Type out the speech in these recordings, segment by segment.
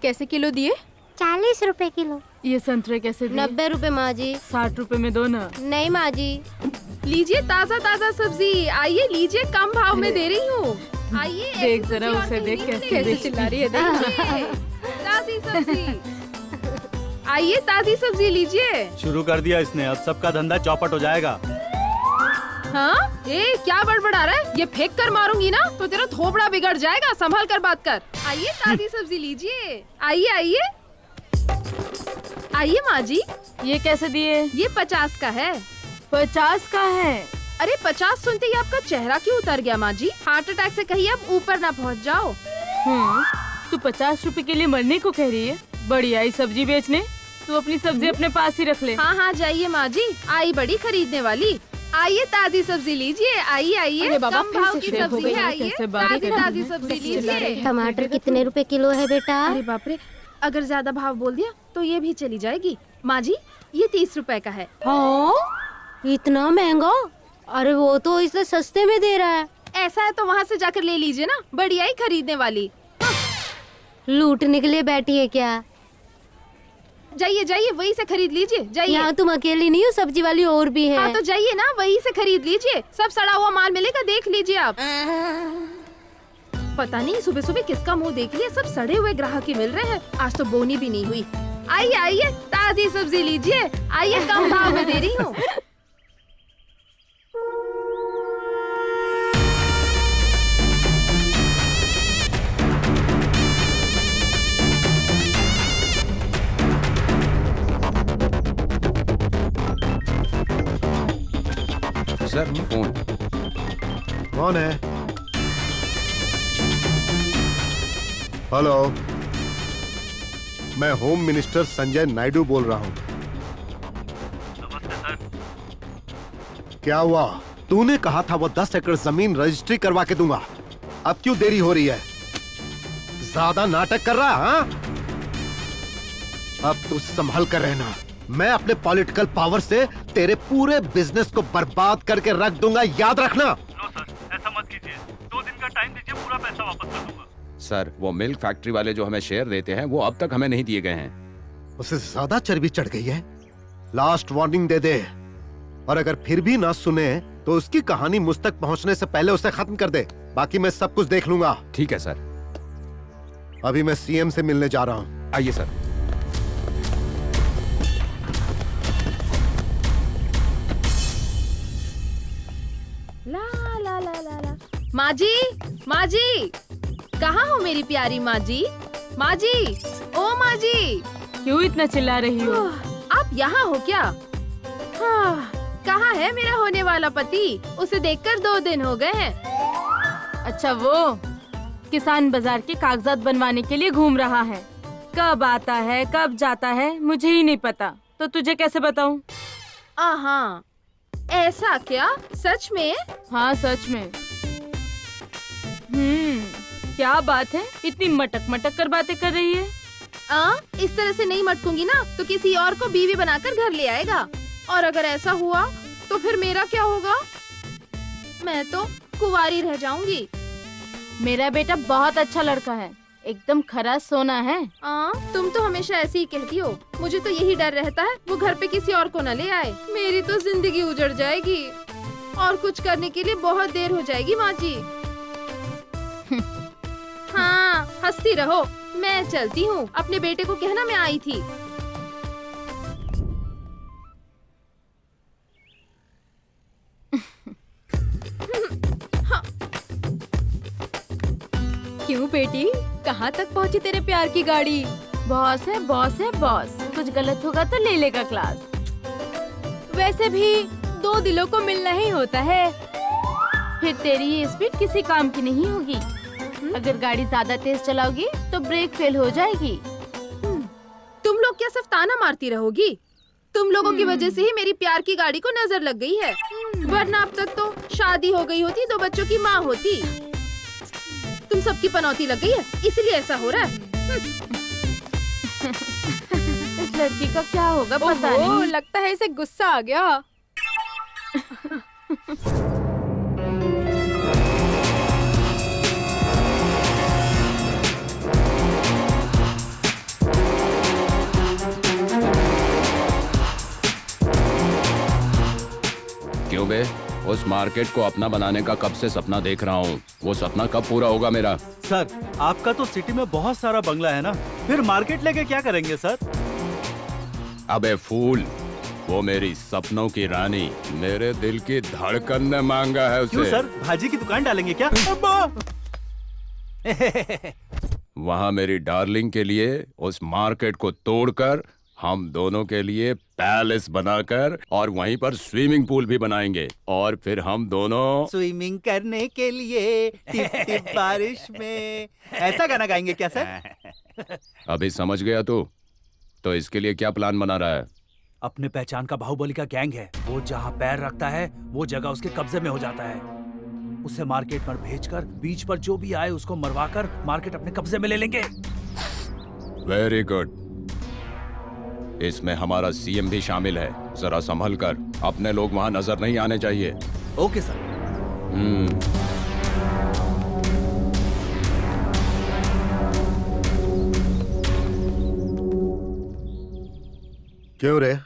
कैसे किलो दिए? 40 रुपए किलो। ये संतरे कैसे दिए? 90 रुपए माँ जी। 60 रुपए में दो ना। नहीं माँ जी। लीजिए ताजा ताजा सब्जी, आइए लीजिए, कम भाव में दे रही हूँ। आइए देख जरा उसे, देख कैसे चिल्ला रही है, देखिए ताजी सब्जी। आइए ताजी सब्जी लीजिए। शुरू कर दिया इसने, अब सबका धंधा चौपट हो जाएगा। हाँ, ये क्या बड़बड़ा रहा है? ये फेंक कर मारूंगी ना तो तेरा थोबड़ा बिगड़ जाएगा, संभाल कर बात कर। आइए ताजी सब्जी लीजिए, आइए आइए आइए माँ जी। ये कैसे दिए? ये 50 का है। 50 का है? अरे 50 सुनते ही आपका चेहरा क्यों उतर गया माँ जी? हार्ट अटैक से कहीं आप ऊपर ना पहुँच जाओ। तू 50 रुपए के लिए मरने को कह रही है? बड़ी आई सब्जी बेचने, तू अपनी सब्जी अपने पास ही रख ले। हाँ हाँ जाइए माँ जी, आई बड़ी खरीदने वाली। आइए ताजी सब्जी लीजिए, आइए आइए, कम भाव की सब्जी है, आइए ताजी ताजी सब्जी लीजिए। टमाटर कितने रुपए किलो है बेटा? अरे बाप रे, अगर ज्यादा भाव बोल दिया तो ये भी चली जाएगी। माँ जी ये 30 रुपए का है। हाँ, इतना महंगा? अरे वो तो इसे सस्ते में दे रहा है। ऐसा है तो वहाँ से जाकर ले लीजिए ना, बढ़िया ही खरीदने वाली। लूटने के लिए बैठी है क्या? जाइए जाइए, वही से खरीद लीजिए, जाइए। यहाँ तुम अकेली नहीं हो, सब्जी वाली और भी है। हाँ तो जाइए ना, वही से खरीद लीजिए, सब सड़ा हुआ माल मिलेगा, देख लीजिए आप। पता नहीं सुबह सुबह किसका मुंह देख लिया, सब सड़े हुए ग्राहक ही मिल रहे हैं। आज तो बोनी भी नहीं हुई। आइए आइए ताजी सब्जी लीजिए, आइए कम भाव में दे रही हूँ। Sir phone. कौन है? हेलो, मैं होम मिनिस्टर संजय नायडू बोल रहा हूँ। नमस्ते सर। क्या हुआ? तूने कहा था वो 10 एकड़ जमीन रजिस्ट्री करवा के दूंगा, अब क्यों देरी हो रही है? ज्यादा नाटक कर रहा? हाँ, अब तू संभल कर रहना। मैं अपने पॉलिटिकल पावर से तेरे पूरे बिजनेस को बर्बाद करके रख दूंगा, याद रखना। नो सर, ऐसा मत कीजिए, 2 दिन का टाइम दीजिए, पूरा पैसा वापस कर दूंगा। सर वो मिल्क फैक्ट्री वाले जो हमें शेयर देते हैं वो अब तक हमें नहीं दिए गए हैं। उसे ज्यादा चर्बी चढ़ गई है। लास्ट वार्निंग दे दे, और अगर फिर भी ना सुने तो उसकी कहानी मुझ तक पहुंचने से पहले उसे खत्म कर दे। बाकी मैं सब कुछ देख लूंगा। ठीक है सर। अभी मैं सीएम से मिलने जा रहा हूँ। आइए सर। ला ला ला ला ला। माँ जी, कहाँ हो मेरी प्यारी माँ जी? माँ जी, ओ माँ जी। क्यों इतना चिल्ला रही हो? आप यहाँ हो क्या? हाँ, कहाँ है मेरा होने वाला पति? उसे देखकर 2 दिन हो गए हैं। अच्छा, वो किसान बाजार के कागजात बनवाने के लिए घूम रहा है। कब आता है कब जाता है मुझे ही नहीं पता, तो तुझे कैसे बताऊं? हाँ, ऐसा क्या? सच में? हाँ सच में। क्या बात है, इतनी मटक मटक कर बातें कर रही है? इस तरह से नहीं मटकूंगी ना तो किसी और को बीवी बनाकर घर ले आएगा, और अगर ऐसा हुआ तो फिर मेरा क्या होगा? मैं तो कुंवारी रह जाऊंगी। मेरा बेटा बहुत अच्छा लड़का है, एकदम खरा सोना है। तुम तो हमेशा ऐसे ही कहती हो। मुझे तो यही डर रहता है वो घर पे किसी और को न ले आए। मेरी तो जिंदगी उजड़ जाएगी और कुछ करने के लिए बहुत देर हो जाएगी माँ जी। हाँ, हंसती रहो, मैं चलती हूँ। अपने बेटे को कहना मैं आई थी। क्यों बेटी, कहाँ तक पहुँची तेरे प्यार की गाड़ी? बॉस है बॉस है बॉस, कुछ गलत होगा तो ले लेगा क्लास। वैसे भी 2 दिलों को मिलना ही होता है। फिर तेरी ये स्पीड किसी काम की नहीं होगी। अगर गाड़ी ज्यादा तेज चलाओगी तो ब्रेक फेल हो जाएगी। तुम लोग क्या सिर्फ ताना मारती रहोगी? तुम लोगों की वजह से ही मेरी प्यार की गाड़ी को नजर लग गई है, वरना अब तक तो शादी हो गई होती, 2 बच्चों की माँ होती। तुम सबकी पनौती लग गई है, इसलिए ऐसा हो रहा है। इस लड़की का क्या होगा पता नहीं। लगता है इसे गुस्सा आ गया। अबे उस मार्केट को अपना बनाने का कब से सपना देख रहा हूँ। वो सपना कब पूरा होगा मेरा? सर, आपका तो सिटी में बहुत सारा बंगला है ना, फिर मार्केट लेके क्या करेंगे सर? अबे फूल, वो मेरी सपनों की रानी, मेरे दिल की धड़कन ने मांगा है उसे। क्यों सर, भाजी की दुकान डालेंगे क्या? वहाँ मेरी डार्लिंग के लिए उस मार्केट को तोड़कर हम दोनों के लिए पैलेस बनाकर और वहीं पर स्विमिंग पूल भी बनाएंगे और फिर हम दोनों स्विमिंग करने के लिए टिप टिप बारिश में, ऐसा गाना गाएंगे क्या सर? अभी समझ गया तू? तो इसके लिए क्या प्लान बना रहा है? अपने पहचान का बाहुबली का गैंग है, वो जहाँ पैर रखता है वो जगह उसके कब्जे में हो जाता है। उसे मार्केट पर भेजकर बीच पर जो भी आए उसको मरवाकर मार्केट अपने कब्जे में ले लेंगे। Very good. इसमें हमारा सीएम भी शामिल है। जरा संभल कर, अपने लोग वहाँ नजर नहीं आने चाहिए। Okay sir. क्यों रे?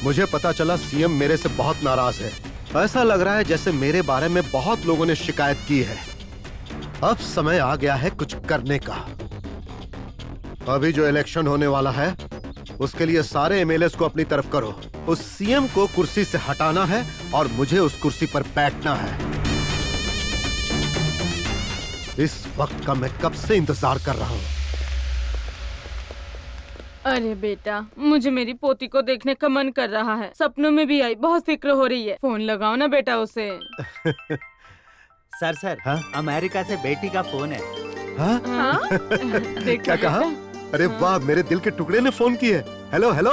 मुझे पता चला सीएम मेरे से बहुत नाराज है। ऐसा लग रहा है जैसे मेरे बारे में बहुत लोगों ने शिकायत की है। अब समय आ गया है कुछ करने का। अभी जो इलेक्शन होने वाला है उसके लिए सारे एमएलएस को अपनी तरफ करो। उस सीएम को कुर्सी से हटाना है और मुझे उस कुर्सी पर बैठना है। इस वक्त का मैं कब से इंतजार कर रहा हूँ। अरे बेटा, मुझे मेरी पोती को देखने का मन कर रहा है। सपनों में भी आई, बहुत फिक्र हो रही है। फोन लगाओ ना बेटा उसे। सर हाँ? अमेरिका से बेटी का फोन है। हाँ? हाँ? देखा क्या कहा? बेटा? अरे वाह, मेरे दिल के टुकड़े ने फोन की है। हेलो हेलो,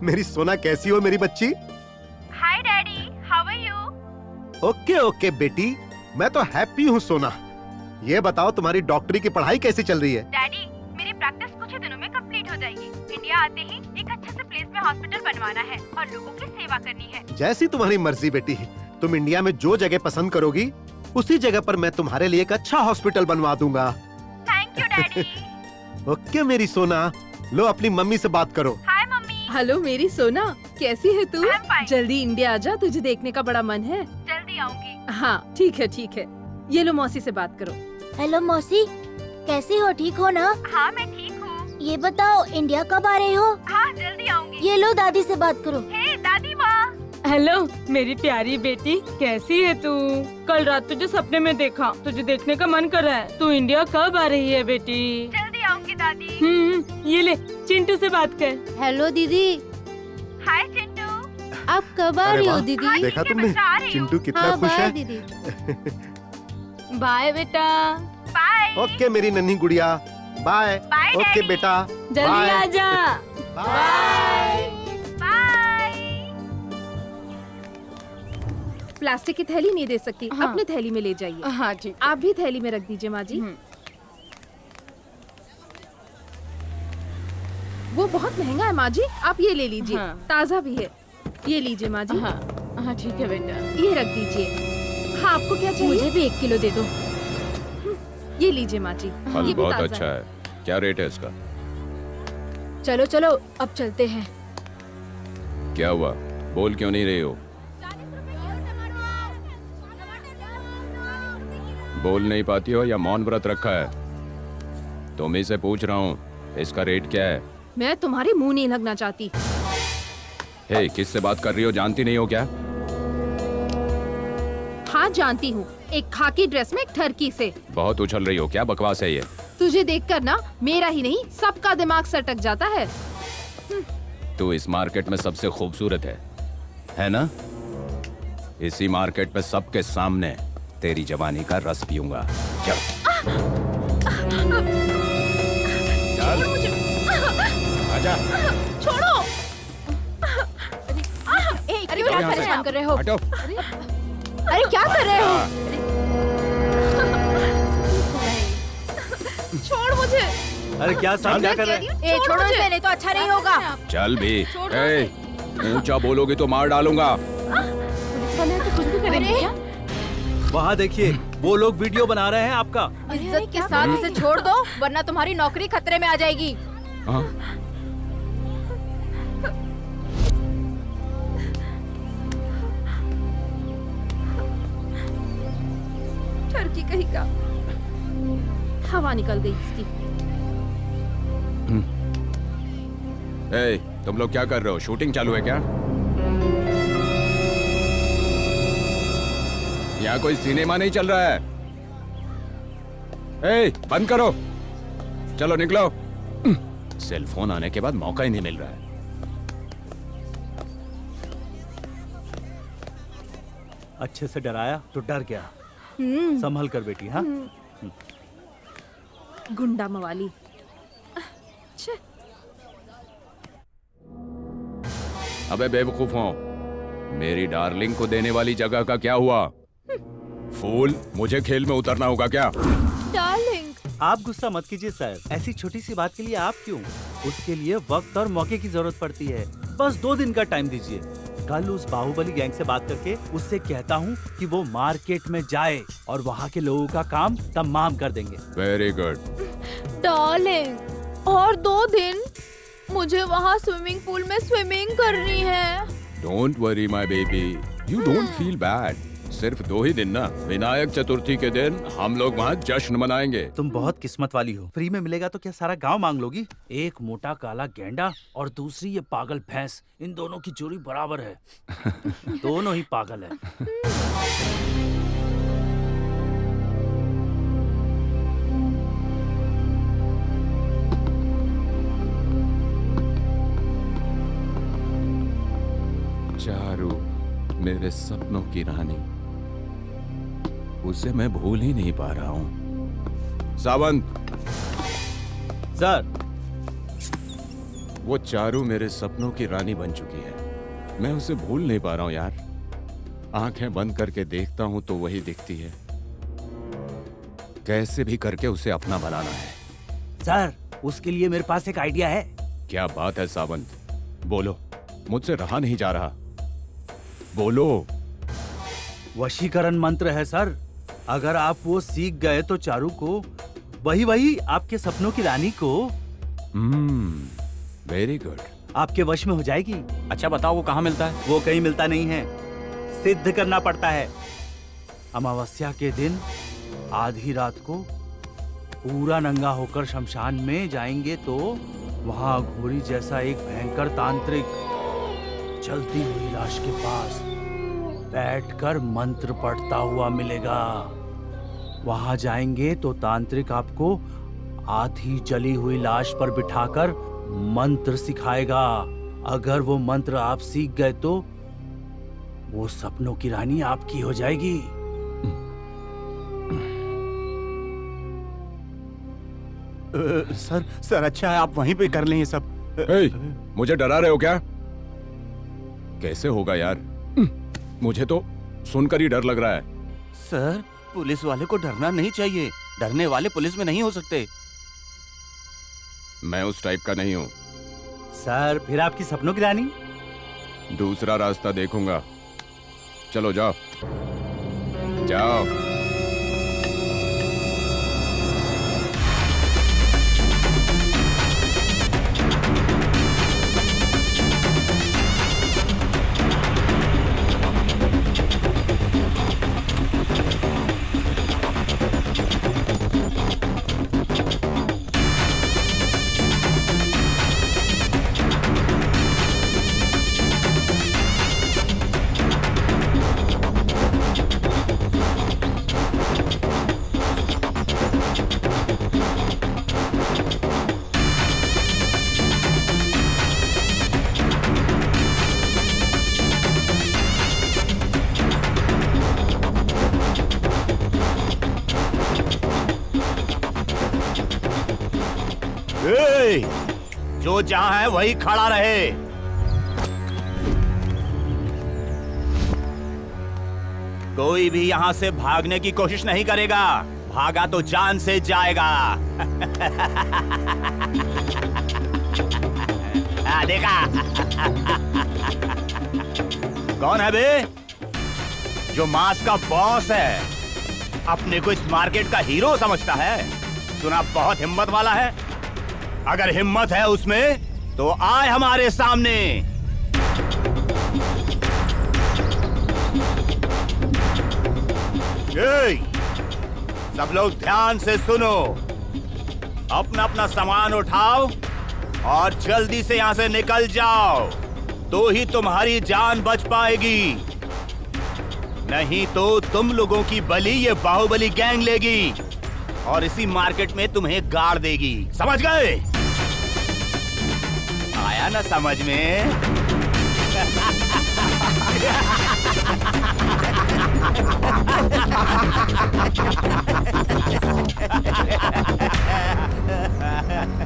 मेरी सोना कैसी हो मेरी बच्ची? Hi daddy, how are you? Okay okay बेटी, मैं तो हैप्पी हूँ सोना। ये बताओ तुम्हारी डॉक्टरी की पढ़ाई कैसी चल रही है? डैडी, मेरी प्रैक्टिस कुछ ही दिनों में कंप्लीट हो जाएगी। इंडिया आते ही एक अच्छे से प्लेस में हॉस्पिटल बनवाना है और लोगों की सेवा करनी है। जैसी तुम्हारी मर्जी बेटी। तुम इंडिया में जो जगह पसंद करोगी उसी जगह पर मैं तुम्हारे लिए एक अच्छा हॉस्पिटल बनवा दूंगा। Thank you daddy. ओके मेरी सोना, लो अपनी मम्मी से बात करो। हाय मम्मी। हेलो मेरी सोना, कैसी है तू? I'm fine. जल्दी इंडिया आजा, तुझे देखने का बड़ा मन है। जल्दी आऊंगी। हाँ ठीक है ठीक है। ये लो मौसी से बात करो। हेलो मौसी, कैसी हो? ठीक हो ना? हाँ मैं ठीक हूँ। ये बताओ इंडिया कब आ रहे हो? हाँ जल्दी आऊंगी। ये लो दादी से बात करो। हे दादी माँ। हेलो मेरी प्यारी बेटी, कैसी है तू? कल रात तुझे सपने में देखा, तुझे देखने का मन कर रहा है। तू इंडिया कब आ रही है बेटी? जल्दी आऊंगी दादी। ये ले, चिंटू से बात कर। हेलो दीदी, हाय चिंटू। आप कब आ अरे रही हो वाह, दीदी? देखा ठीक है, तुमने बच्चा आ रही हूँ। चिंटू कितना हाँ खुश बाय है। दीदी। बाय बेटा। बाय। ओके मेरी नन्ही गुड़िया, बाय। Bye okay daddy. बेटा, जल्दी बाय। आजा। बाय। बाय। प्लास्टिक की थैली नहीं दे सकती, हाँ। अपनी थैली में ले जाइए। हाँ ठीक। आप भी थैली में रख दीजिए माँ जी। वो बहुत महंगा है माँ जी, आप ये ले लीजिए। हाँ। ताज़ा भी है। ये लीजिए माँ जी। हाँ हाँ ठीक है बेटा। ये रख दीजिए। हाँ आपको क्या चाहिए? मुझे भी 1 किलो दे दो। ये लीजिए माँ जी। फल ये भी बहुत ताज़ा अच्छा है। क्या रेट है इसका? चलो चलो अब चलते हैं। क्या हुआ, बोल क्यों नहीं रही हो? बोल नहीं पाती हो या मौन व्रत रखा है? तुम ही से पूछ रहा हूँ, इसका रेट क्या है? मैं तुम्हारे मुंह नहीं लगना चाहती। हे, किससे बात कर रही हो, जानती नहीं हो क्या? हाँ जानती हूँ, एक खाकी ड्रेस में एक ठरकी से। बहुत उछल रही हो, क्या बकवास है ये? तुझे देखकर ना मेरा ही नहीं सबका दिमाग सटक जाता है। तू इस मार्केट में सबसे खूबसूरत है ना? इसी मार्केट पे सबके सामने तेरी जवानी का रस पीऊंगा। चल चल आजा। छोड़ो। अरे क्या परेशान कर रहे हो? हटो। अरे क्या कर रहे हो? छोड़ मुझे। अरे क्या साहब, क्या कर रहे हैं? ए छोड़ो इसे, नहीं तो अच्छा नहीं होगा। चल भी। ए, ऊंचा बोलोगी तो मार डालूंगा। कुछ भी करेंगे क्या? वहाँ देखिए, वो लोग वीडियो बना रहे हैं आपका। इज्जत के साथ इसे छोड़ दो, वरना तुम्हारी नौकरी खतरे में आ जाएगी। हाँ? कहीं का। हवा निकल गई इसकी। ए, तुम लोग क्या कर रहे हो? शूटिंग चालू है क्या? यहाँ कोई सिनेमा नहीं चल रहा है। ए, बंद करो, चलो निकलो। सेल फोन आने के बाद मौका ही नहीं मिल रहा है। अच्छे से डराया तो डर गया। संभल कर बेटी। हाँ, गुंडा मवाली। छे। अबे बेवकूफों, मेरी डार्लिंग को देने वाली जगह का क्या हुआ? फूल, मुझे खेल में उतरना होगा क्या? डार्लिंग, आप गुस्सा मत कीजिए सर, ऐसी छोटी सी बात के लिए आप क्यों? उसके लिए वक्त और मौके की जरूरत पड़ती है। बस 2 दिन का टाइम दीजिए। कल उस बाहुबली गैंग से बात करके उससे कहता हूँ कि वो मार्केट में जाए और वहाँ के लोगों का काम तमाम कर देंगे। Very good. डार्लिंग, और 2 दिन मुझे वहाँ स्विमिंग पूल में स्विमिंग करनी है। Don't worry my baby, you don't feel bad. सिर्फ 2 ही दिन ना, विनायक चतुर्थी के दिन हम लोग वहाँ जश्न मनाएंगे। तुम बहुत किस्मत वाली हो। फ्री में मिलेगा तो क्या सारा गांव मांग लोगी? एक मोटा काला गेंडा और दूसरी ये पागल भैंस, इन दोनों की जोड़ी बराबर है। दोनों ही पागल है। चारू, मेरे सपनों की रानी, उसे मैं भूल ही नहीं पा रहा हूँ। सावंत सर, वो चारू मेरे सपनों की रानी बन चुकी है। मैं उसे भूल नहीं पा रहा हूँ यार। आंखें बंद करके देखता हूँ तो वही दिखती है। कैसे भी करके उसे अपना बनाना है। सर, उसके लिए मेरे पास एक आइडिया है। क्या बात है सावंत, बोलो, मुझसे रहा नहीं जा रहा, बोलो। वशीकरण मंत्र है सर। अगर आप वो सीख गए तो चारू को, वही आपके सपनों की रानी को वेरी गुड, आपके वश में हो जाएगी। अच्छा बताओ, वो कहाँ मिलता है? वो कहीं मिलता नहीं है, सिद्ध करना पड़ता है। अमावस्या के दिन आधी रात को पूरा नंगा होकर शमशान में जाएंगे तो वहां घोड़ी जैसा एक भयंकर तांत्रिक जलती हुई लाश के पास बैठकर मंत्र पढ़ता हुआ मिलेगा। वहां जाएंगे तो तांत्रिक आपको आधी जली हुई लाश पर बिठाकर मंत्र सिखाएगा। अगर वो मंत्र आप सीख गए तो वो सपनों की रानी आपकी हो जाएगी। सर अच्छा है आप वहीं पे कर लें ये सब। मुझे डरा रहे हो क्या? कैसे होगा यार, मुझे तो सुनकर ही डर लग रहा है। सर, पुलिस वाले को डरना नहीं चाहिए। डरने वाले पुलिस में नहीं हो सकते। मैं उस टाइप का नहीं हूँ। सर, फिर आपकी सपनों की रानी? दूसरा रास्ता देखूंगा। चलो जाओ जाओ। जो जहां है वही खड़ा रहे। कोई भी यहां से भागने की कोशिश नहीं करेगा। भागा तो जान से जाएगा। देखा? कौन है बे? जो मास का बॉस है, अपने को इस मार्केट का हीरो समझता है। सुना बहुत हिम्मत वाला है। अगर हिम्मत है उसमें तो आए हमारे सामने। सब लोग ध्यान से सुनो। अपना अपना सामान उठाओ और जल्दी से यहाँ से निकल जाओ, तो ही तुम्हारी जान बच पाएगी। नहीं तो तुम लोगों की बलि ये बाहुबली गैंग लेगी और इसी मार्केट में तुम्हें गाड़ देगी। समझ गए? आया ना समझ में?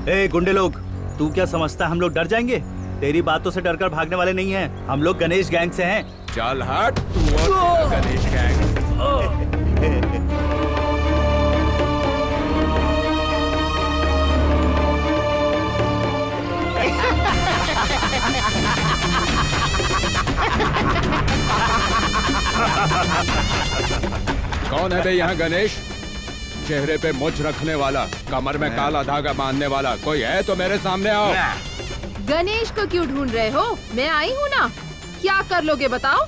ए गुंडे लोग, तू क्या समझता है हम लोग डर जाएंगे? तेरी बातों से डरकर भागने वाले नहीं हैं। हम लोग गणेश गैंग से हैं। चल हट तू और तेरा गणेश गैंग। कौन है बे यहाँ गणेश? चेहरे पे मुछ रखने वाला, कमर में काला धागा बांधने वाला कोई है तो मेरे सामने आओ। गणेश को क्यों ढूंढ रहे हो? मैं आई हूँ ना। क्या कर लोगे बताओ?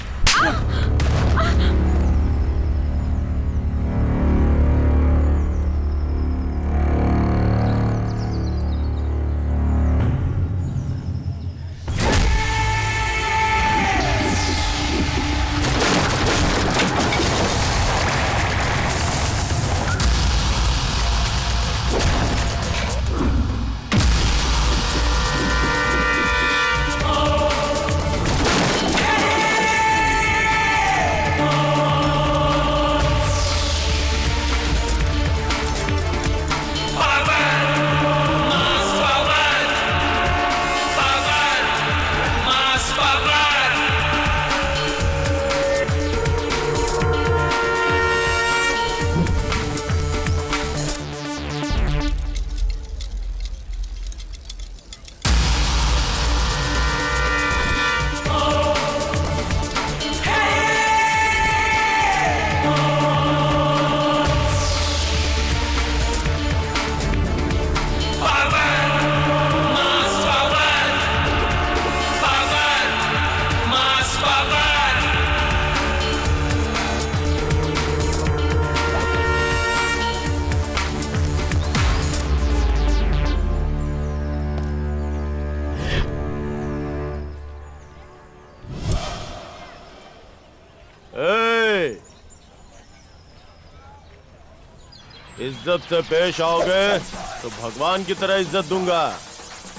इज्जत से पेश आओगे तो भगवान की तरह इज्जत दूंगा।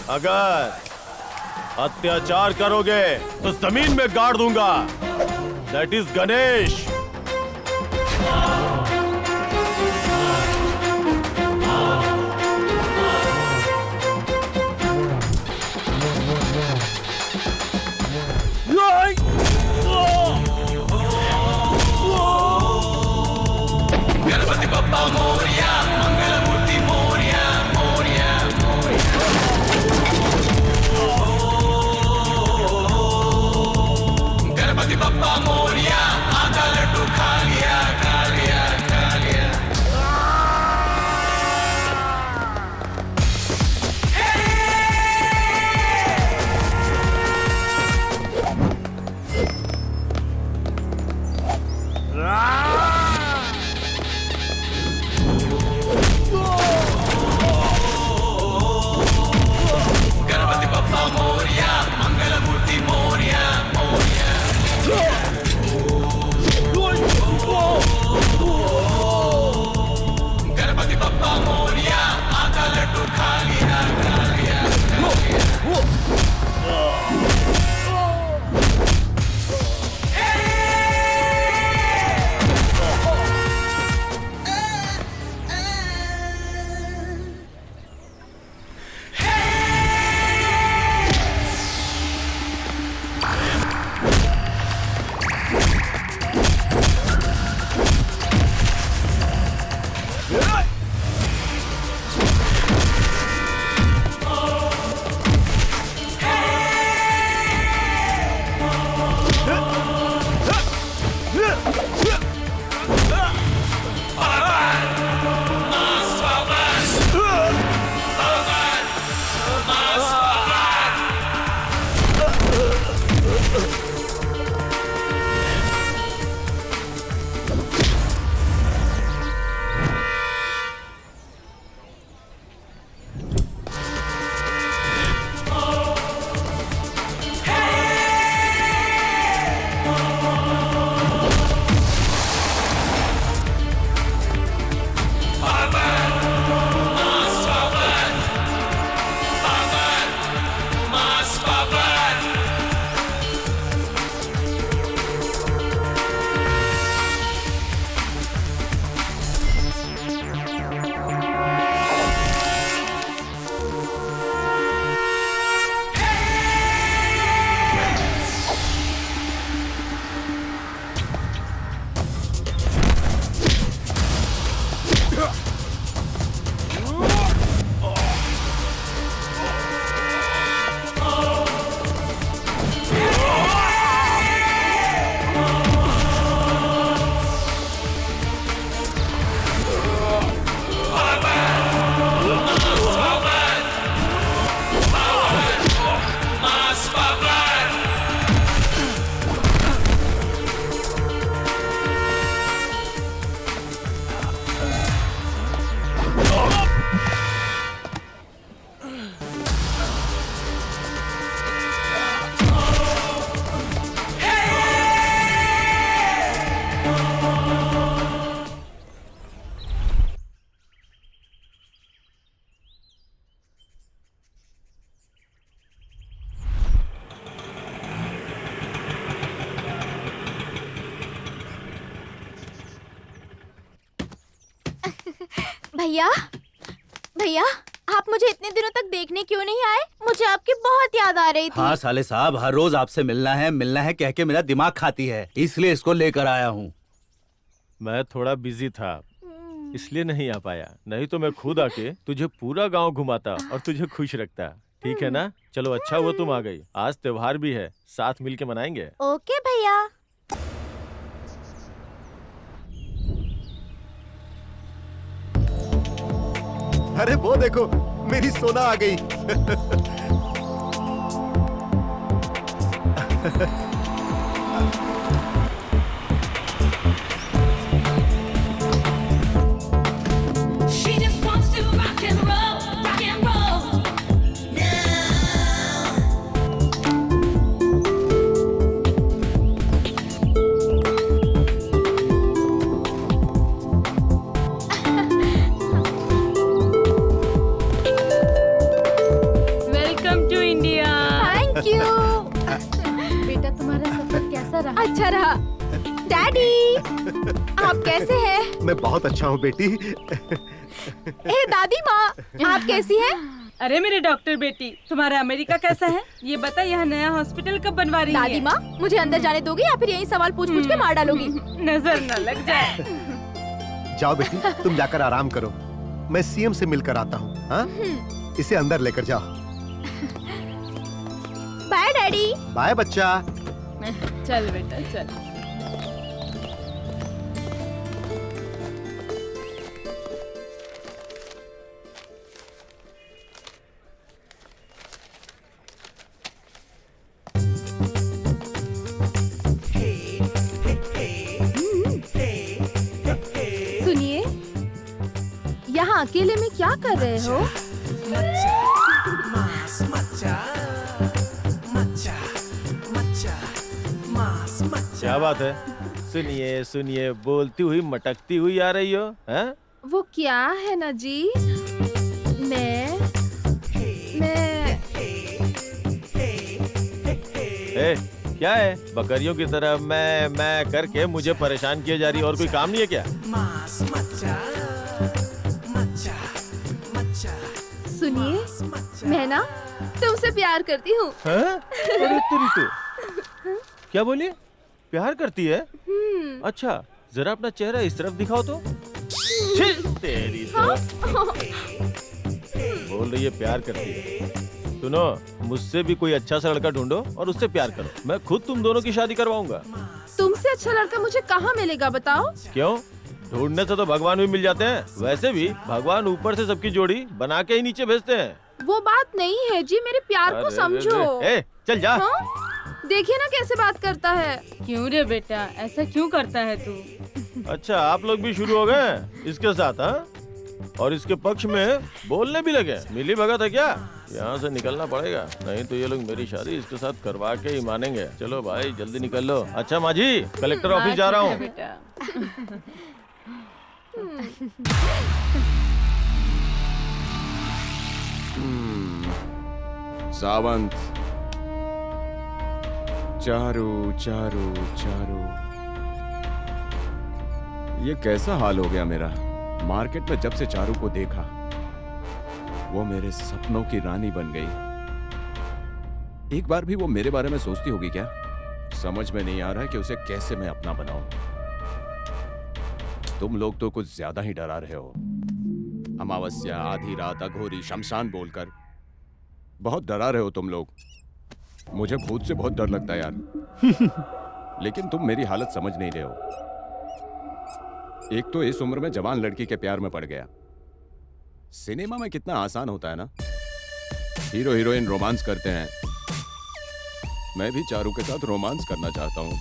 अगर अत्याचार करोगे तो जमीन में गाड़ दूंगा। That is Ganesh. गणपति बप्पा मोरया, मंगल मूर्ति मोरया, मोरया, मोरया। गणपति बप्पा मोरया, आता भैया भैया, आप मुझे इतने दिनों तक देखने क्यों नहीं आए? मुझे आपकी बहुत याद आ रही थी। हाँ साले साहब, हर रोज आपसे मिलना है कह के मेरा दिमाग खाती है, इसलिए इसको लेकर आया हूँ। मैं थोड़ा बिजी था इसलिए नहीं आ पाया, नहीं तो मैं खुद आके तुझे पूरा गांव घुमाता और तुझे खुश रखता। ठीक है ना? चलो अच्छा हुआ तुम आ गई। आज त्योहार भी है, साथ मिलके मनाएंगे। ओके भैया। अरे वो देखो, मेरी सोना आ गई। She just wants to rock and roll, rock and roll. Welcome to India. Thank you. बेटा तुम्हारा सफर कैसा रहा? अच्छा रहा। डैडी, आप कैसे हैं? मैं बहुत अच्छा हूँ बेटी। ए दादी माँ, आप कैसी हैं? अरे मेरे डॉक्टर बेटी, तुम्हारा अमेरिका कैसा है? ये बता, यहाँ नया हॉस्पिटल कब बनवा रही है? दादी माँ, मुझे अंदर जाने दोगी या फिर यही सवाल पूछ पूछ के मार डालोगी? नजर न लग जाए। जाओ बेटी, तुम जाकर आराम करो, मैं सीएम से मिलकर आता हूँ। हाँ, इसे अंदर लेकर जाओ। Bye daddy. बाय बच्चा। चल बेटा चल। सुनिए, यहाँ अकेले में क्या कर रहे हो? क्या बात है? सुनिए सुनिए, बोलती हुई मटकती हुई आ रही हो, हैं? वो क्या है ना जी, मैं ए, क्या है? बकरियों की तरह मैं करके मुझे परेशान किए जा रही है, और कोई काम नहीं है क्या? सुनिए, मैं ना तुमसे प्यार करती हूँ। अरे तेरी तो क्या बोली? प्यार करती है? अच्छा, जरा अपना चेहरा इस तरफ दिखाओ तो। छी, तेरी तो बोल रही है प्यार करती है। सुनो, मुझसे भी कोई अच्छा सा लड़का ढूंढो और उससे प्यार करो, मैं खुद तुम दोनों की शादी करवाऊंगा। तुमसे अच्छा लड़का मुझे कहाँ मिलेगा बताओ? क्यों? ढूंढने से तो भगवान भी मिल जाते हैं। वैसे भी भगवान ऊपर से सबकी जोड़ी बना के ही नीचे भेजते हैं। वो बात नहीं है जी, मेरे प्यार को समझो। ए, चल जा। हाँ? देखिए ना कैसे बात करता है। क्यों रे बेटा, ऐसा क्यों करता है तू? अच्छा, आप लोग भी शुरू हो गए इसके साथ? हाँ, और इसके पक्ष में बोलने भी लगे। मिली भगत है क्या? यहाँ से निकलना पड़ेगा, नहीं तो ये लोग मेरी शादी इसके साथ करवा के ही मानेंगे। चलो भाई जल्दी निकल लो। अच्छा माँ जी, कलेक्टर ऑफिस जा रहा हूँ। सावंत, चारू चारू चारू, ये कैसा हाल हो गया मेरा। मार्केट में जब से चारू को देखा, वो मेरे सपनों की रानी बन गई। एक बार भी वो मेरे बारे में सोचती होगी क्या? समझ में नहीं आ रहा है कि उसे कैसे मैं अपना बनाऊं। तुम लोग तो कुछ ज्यादा ही डरा रहे हो। अमावस्या, आधी रात, अघोरी, शमशान बोलकर बहुत डरा रहे हो तुम लोग। मुझे भूत से बहुत डर लगता है यार। लेकिन तुम मेरी हालत समझ नहीं रहे हो। एक तो इस उम्र में जवान लड़की के प्यार में पड़ गया। सिनेमा में कितना आसान होता है ना, हीरो हीरोइन रोमांस करते हैं। मैं भी चारू के साथ रोमांस करना चाहता हूँ।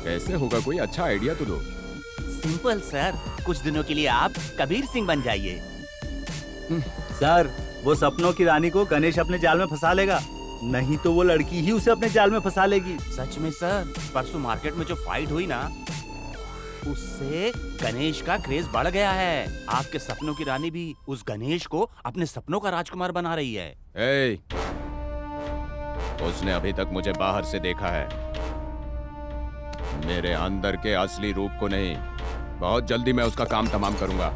कैसे होगा? कोई अच्छा आइडिया तो दो। सिंपल सर, कुछ दिनों के लिए आप कबीर सिंह बन जाइए। सर, वो सपनों की रानी को गणेश अपने जाल में फंसा लेगा, नहीं तो वो लड़की ही उसे अपने जाल में फंसा लेगी। सच में सर, परसों मार्केट में जो फाइट हुई ना, उससे गणेश का क्रेज बढ़ गया है। आपके सपनों की रानी भी उस गणेश को अपने सपनों का राजकुमार बना रही है। ए, उसने अभी तक मुझे बाहर से देखा है, मेरे अंदर के असली रूप को नहीं। बहुत जल्दी मैं उसका काम तमाम करूंगा।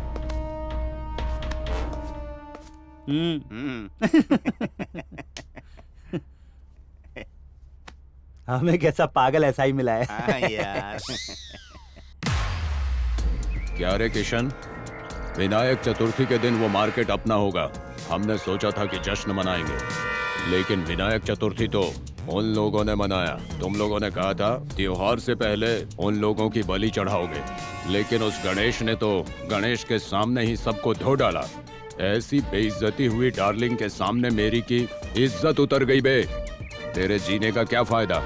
हमें कैसा पागल ऐसा ही मिला है। हाँ यार। क्या रे किशन, विनायक चतुर्थी के दिन वो मार्केट अपना होगा। हमने सोचा था कि जश्न मनाएंगे, लेकिन विनायक चतुर्थी तो उन लोगों ने मनाया। तुम लोगों ने कहा था त्योहार से पहले उन लोगों की बलि चढ़ाओगे, लेकिन उस गणेश ने तो गणेश के सामने ही सबको धो डाला। ऐसी बेइज्जती हुई डार्लिंग के सामने मेरी की इज्जत उतर गई बे। तेरे जीने का क्या फायदा,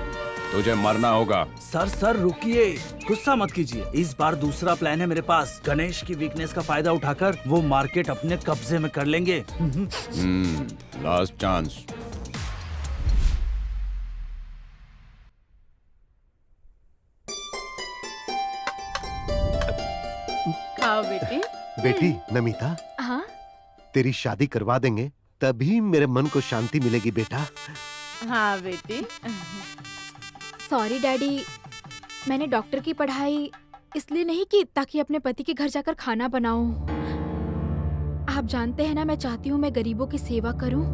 तुझे मरना होगा। सर रुकिए, गुस्सा मत कीजिए। इस बार दूसरा प्लान है मेरे पास। गणेश की वीकनेस का फायदा उठाकर वो मार्केट अपने कब्जे में कर लेंगे। Last chance. खाओ बेटी। बेटी नमिता, हाँ तेरी शादी करवा देंगे तभी मेरे मन को शांति मिलेगी बेटा। हाँ बेटी। सॉरी डैडी, मैंने डॉक्टर की पढ़ाई इसलिए नहीं की ताकि अपने पति के घर जाकर खाना बनाऊं। आप जानते हैं ना, मैं चाहती हूँ मैं गरीबों की सेवा करूं,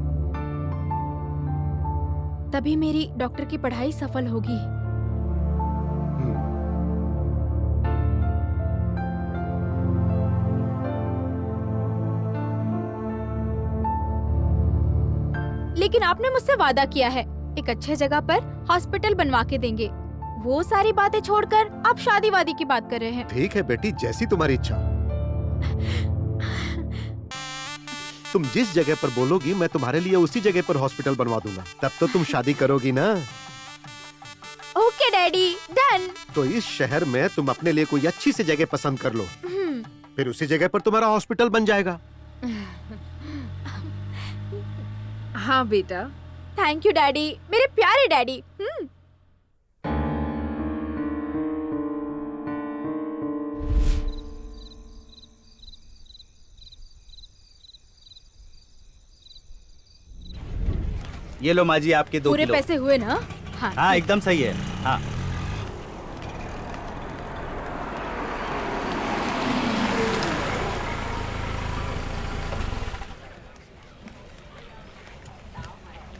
तभी मेरी डॉक्टर की पढ़ाई सफल होगी। लेकिन आपने मुझसे वादा किया है एक अच्छे जगह पर हॉस्पिटल बनवा के देंगे। वो सारी बातें छोड़कर आप शादी वादी की बात कर रहे हैं। ठीक है बेटी, जैसी तुम्हारी इच्छा। तुम जिस जगह पर बोलोगी मैं तुम्हारे लिए उसी जगह पर हॉस्पिटल बनवा दूंगा। तब तो तुम शादी करोगी ना। Okay daddy, done. तो इस शहर में तुम अपने लिए कोई अच्छी सी जगह पसंद कर लो, फिर उसी जगह पर तुम्हारा हॉस्पिटल बन जाएगा। हाँ बेटा। थैंक यू डैडी, मेरे प्यारे डैडी। ये लो माँ जी आपके 2 पूरे किलो। पैसे हुए ना? हाँ हाँ एकदम सही है। हाँ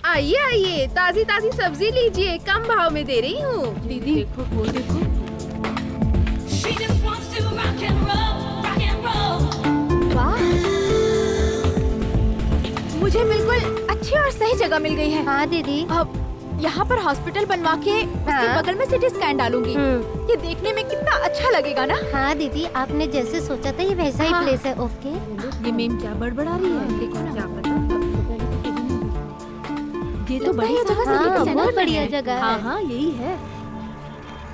आइए आइए, ताजी ताजी सब्जी लीजिए, कम भाव में दे रही हूँ। दीदी देखो, वो देखो। She just wants to rock and roll, rock and roll. वाह, मुझे बिल्कुल अच्छी और सही जगह मिल गई है। हाँ दीदी। अब यहाँ पर हॉस्पिटल बनवा के उसके बगल में सिटी स्कैन डालूंगी। ये देखने में कितना अच्छा लगेगा ना। हाँ दीदी, आपने जैसे सोचा था ये वैसा ही प्लेस है। ओके। ये मेम क्या बड़बड़ा रही है? देखो क्या पता। ये तो बड़ी जगह से हाँ, लेकर बहुत सेंटर बढ़िया में है। जगह हाँ है। हाँ यही है।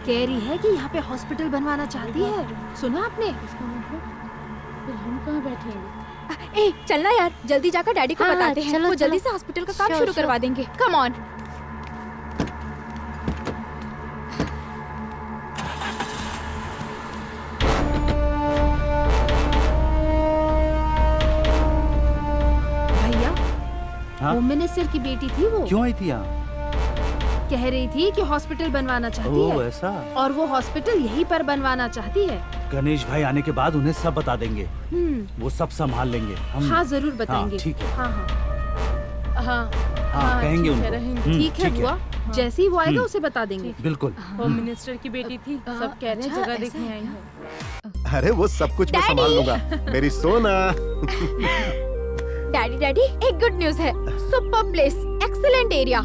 कह रही है कि यहाँ पे हॉस्पिटल बनवाना चाहती है। सुना आपने? फिर हम कहाँ बैठेंगे? ए चलना यार, जल्दी जाकर डैडी को हाँ, बताते हैं। चलो, वो जल्दी चलो। से हॉस्पिटल का काम श्योर, शुरू श्योर। करवा देंगे। Come on. भैया, हाँ? होम मिनिस्टर की बेटी थी वो। क्यों आई थी यहाँ? कह रही थी कि हॉस्पिटल बनवाना चाहती ओह है ऐसा। और वो हॉस्पिटल यहीं पर बनवाना चाहती है। गणेश भाई आने के बाद उन्हें सब बता देंगे, वो सब संभाल लेंगे हम। हाँ जरूर बताएंगे। हाँ, ठीक है। हाँ हाँ हाँ हाँ, कहेंगे ठीक है, उनको। रहेंगे। ठीक है बुआ, जैसे ही वो आएगा उसे बता देंगे। बिल्कुल। होम मिनिस्टर की बेटी थी, सब कह रहे हैं अच्छा, जगह ऐसा देखने है आई है। अरे वो सब कुछ मैं डैडी! संभाल लूंगा मेरी सोना। डैडी डैडी, एक गुड न्यूज है। Super place, excellent area.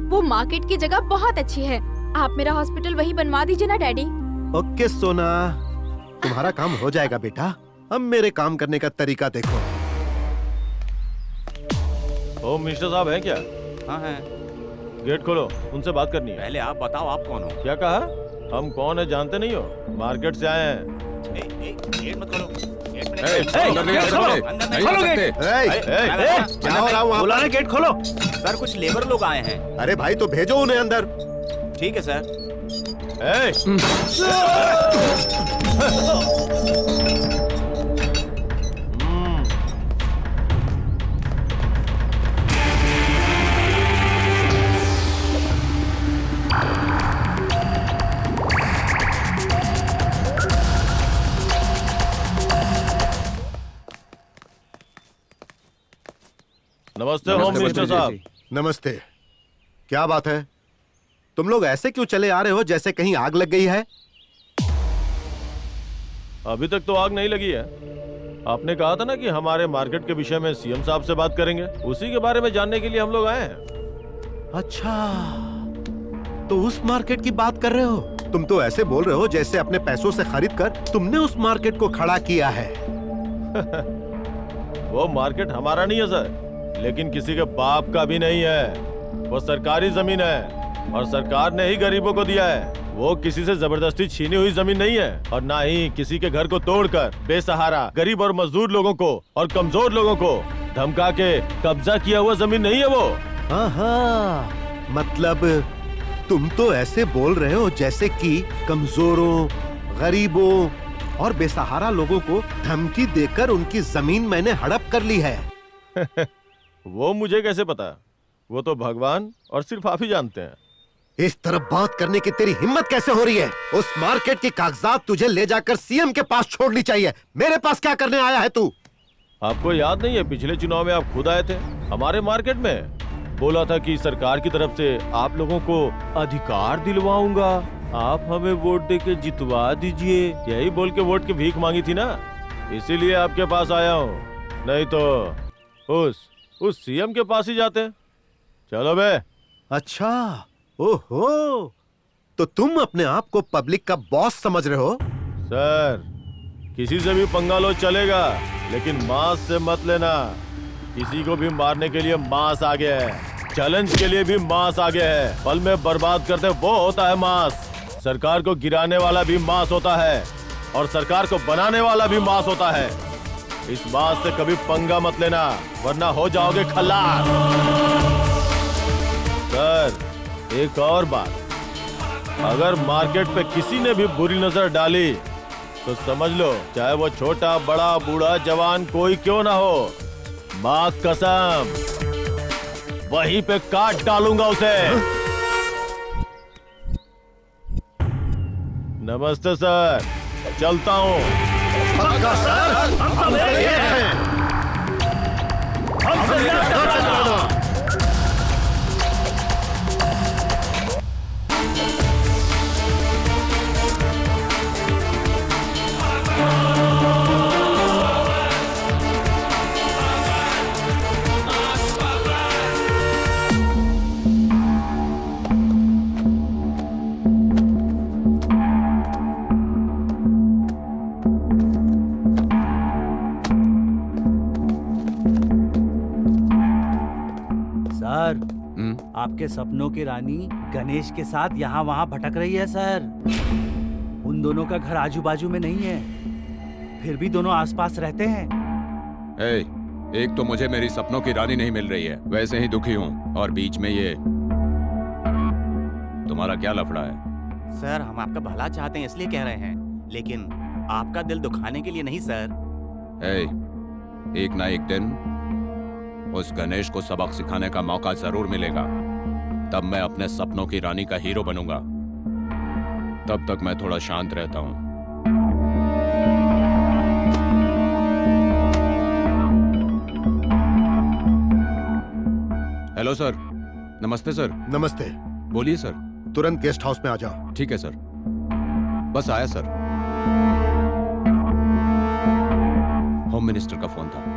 वो मार्केट की जगह बहुत अच्छी है। आप मेरा हॉस्पिटल वहीं बनवा दीजिए ना डैडी। ओके सोना, तुम्हारा काम हो जाएगा बेटा। अब मेरे काम करने का तरीका देखो। होम मिनिस्टर साहब हैं क्या? हाँ है। गेट खोलो, उनसे बात करनी है। पहले आप बताओ आप कौन हो? क्या कहा? हम कौन है जानते नहीं हो? मार्केट से आए हैं। गेट मत खोलो। गेट में अंदर नहीं आ सकते, नहीं आ सकते। क्या हो रहा है वहाँ बोला पर? ना गेट खोलो। सर कुछ लेबर लोग आए हैं। अरे भाई तो भेजो उन्हें अंदर। ठीक है सर। नमस्ते होम मिनिस्टर साहब। नमस्ते। क्या बात है, तुम लोग ऐसे क्यों चले आ रहे हो जैसे कहीं आग लग गई है? अभी तक तो आग नहीं लगी है। आपने कहा था ना कि हमारे मार्केट के विषय में सीएम साहब से बात करेंगे, उसी के बारे में जानने के लिए हम लोग आए हैं। अच्छा, तो उस मार्केट की बात कर रहे हो? तुम तो ऐसे बोल रहे हो जैसे अपने पैसों से खरीद कर तुमने उस मार्केट को खड़ा किया है। वो मार्केट हमारा नहीं है सर, लेकिन किसी के बाप का भी नहीं है। वो सरकारी जमीन है और सरकार ने ही गरीबों को दिया है। वो किसी से जबरदस्ती छीनी हुई जमीन नहीं है और ना ही किसी के घर को तोड़कर बेसहारा गरीब और मजदूर लोगों को और कमजोर लोगों को धमका के कब्जा किया हुआ जमीन नहीं है वो। हाँ, मतलब तुम तो ऐसे बोल रहे हो जैसे कि कमजोरों, गरीबों और बेसहारा लोगों को धमकी देकर उनकी जमीन मैंने हड़प कर ली है। वो मुझे कैसे पता? वो तो भगवान और सिर्फ आप ही जानते हैं। इस तरह बात करने की तेरी हिम्मत कैसे हो रही है? उस मार्केट की कागजात तुझे ले जाकर सीएम के पास छोड़नी चाहिए। मेरे पास क्या करने आया है तू? आपको याद नहीं है पिछले चुनाव में आप खुद आए थे हमारे मार्केट में, बोला था कि सरकार की तरफ से आप लोगों को अधिकार दिलवाऊंगा, आप हमें वोट देके जितवा दीजिए, यही बोल के वोट की भीख मांगी थी ना, इसीलिए आपके पास आया हूँ। नहीं तो उस सीएम के पास ही जाते। चलो बे। अच्छा, ओहो, तो तुम अपने आप को पब्लिक का बॉस समझ रहे हो? सर, किसी से भी पंगा लो चलेगा, लेकिन मांस से मत लेना। किसी को भी मारने के लिए मांस आ गया है, चैलेंज के लिए भी मांस आ गया है। पल में बर्बाद करते वो होता है मांस। सरकार को गिराने वाला भी मांस होता है और सरकार को बनाने वाला भी मांस होता है। इस बात से कभी पंगा मत लेना, वरना हो जाओगे खल्लास। सर, एक और बात, अगर मार्केट पे किसी ने भी बुरी नजर डाली तो समझ लो, चाहे वो छोटा बड़ा बूढ़ा जवान कोई क्यों ना हो, मां कसम वहीं पे काट डालूंगा उसे। नमस्ते सर, चलता हूँ। सर, आपके सपनों की रानी गणेश के साथ यहाँ वहाँ भटक रही है सर। उन दोनों का घर आजू बाजू में नहीं है, फिर भी दोनों आसपास रहते हैं। एक तो मुझे मेरी सपनों की रानी नहीं मिल रही है, वैसे ही दुखी हूँ, और बीच में ये तुम्हारा क्या लफड़ा है? सर, हम आपका भला चाहते हैं इसलिए कह रहे हैं, लेकिन आपका दिल दुखाने के लिए नहीं सर। एक ना एक दिन उस गणेश को सबक सिखाने का मौका जरूर मिलेगा, तब मैं अपने सपनों की रानी का हीरो बनूंगा। तब तक मैं थोड़ा शांत रहता हूँ। Hello sir. नमस्ते सर। नमस्ते। बोलिए सर। तुरंत गेस्ट हाउस में आ जाओ। ठीक है सर। बस आया सर। होम मिनिस्टर का फोन था,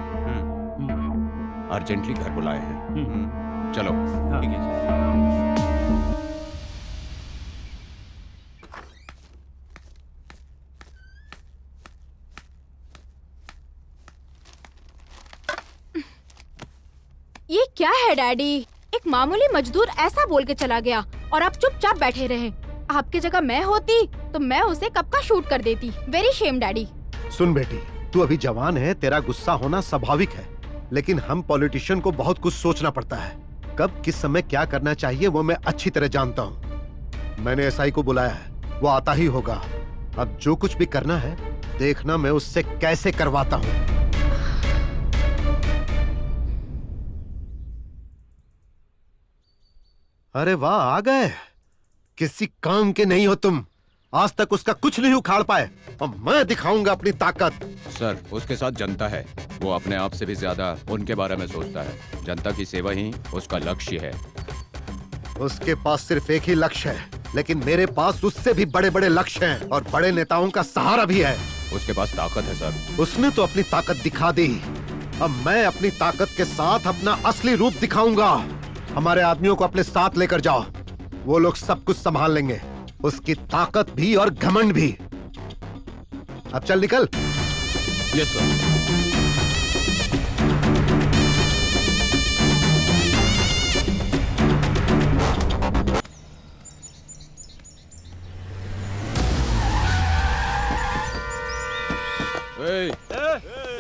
अर्जेंटली घर बुलाए हैं। चलो। ठीक है। ये क्या है डैडी? एक मामूली मजदूर ऐसा बोल के चला गया और आप चुपचाप बैठे रहे। आपकी जगह मैं होती तो मैं उसे कब का शूट कर देती। Very Shem daddy. सुन बेटी, तू अभी जवान है, तेरा गुस्सा होना स्वाभाविक है, लेकिन हम पॉलिटिशियन को बहुत कुछ सोचना पड़ता है। कब किस समय क्या करना चाहिए वो मैं अच्छी तरह जानता हूँ। मैंने एसआई को बुलाया है, वो आता ही होगा। अब जो कुछ भी करना है देखना मैं उससे कैसे करवाता हूँ। अरे वाह, आ गए। किसी काम के नहीं हो तुम। आज तक उसका कुछ नहीं उखाड़ पाए और मैं दिखाऊंगा अपनी ताकत। सर, उसके साथ जनता है। वो अपने आप से भी ज्यादा उनके बारे में सोचता है। जनता की सेवा ही उसका लक्ष्य है। उसके पास सिर्फ एक ही लक्ष्य है, लेकिन मेरे पास उससे भी बड़े बड़े लक्ष्य हैं और बड़े नेताओं का सहारा भी है। उसके पास ताकत है सर। उसने तो अपनी ताकत दिखा दी, अब मैं अपनी ताकत के साथ अपना असली रूप दिखाऊंगा। हमारे आदमियों को अपने साथ लेकर जाओ, वो लोग सब कुछ संभाल लेंगे, उसकी ताकत भी और घमंड भी। अब चल निकल। Yes sir.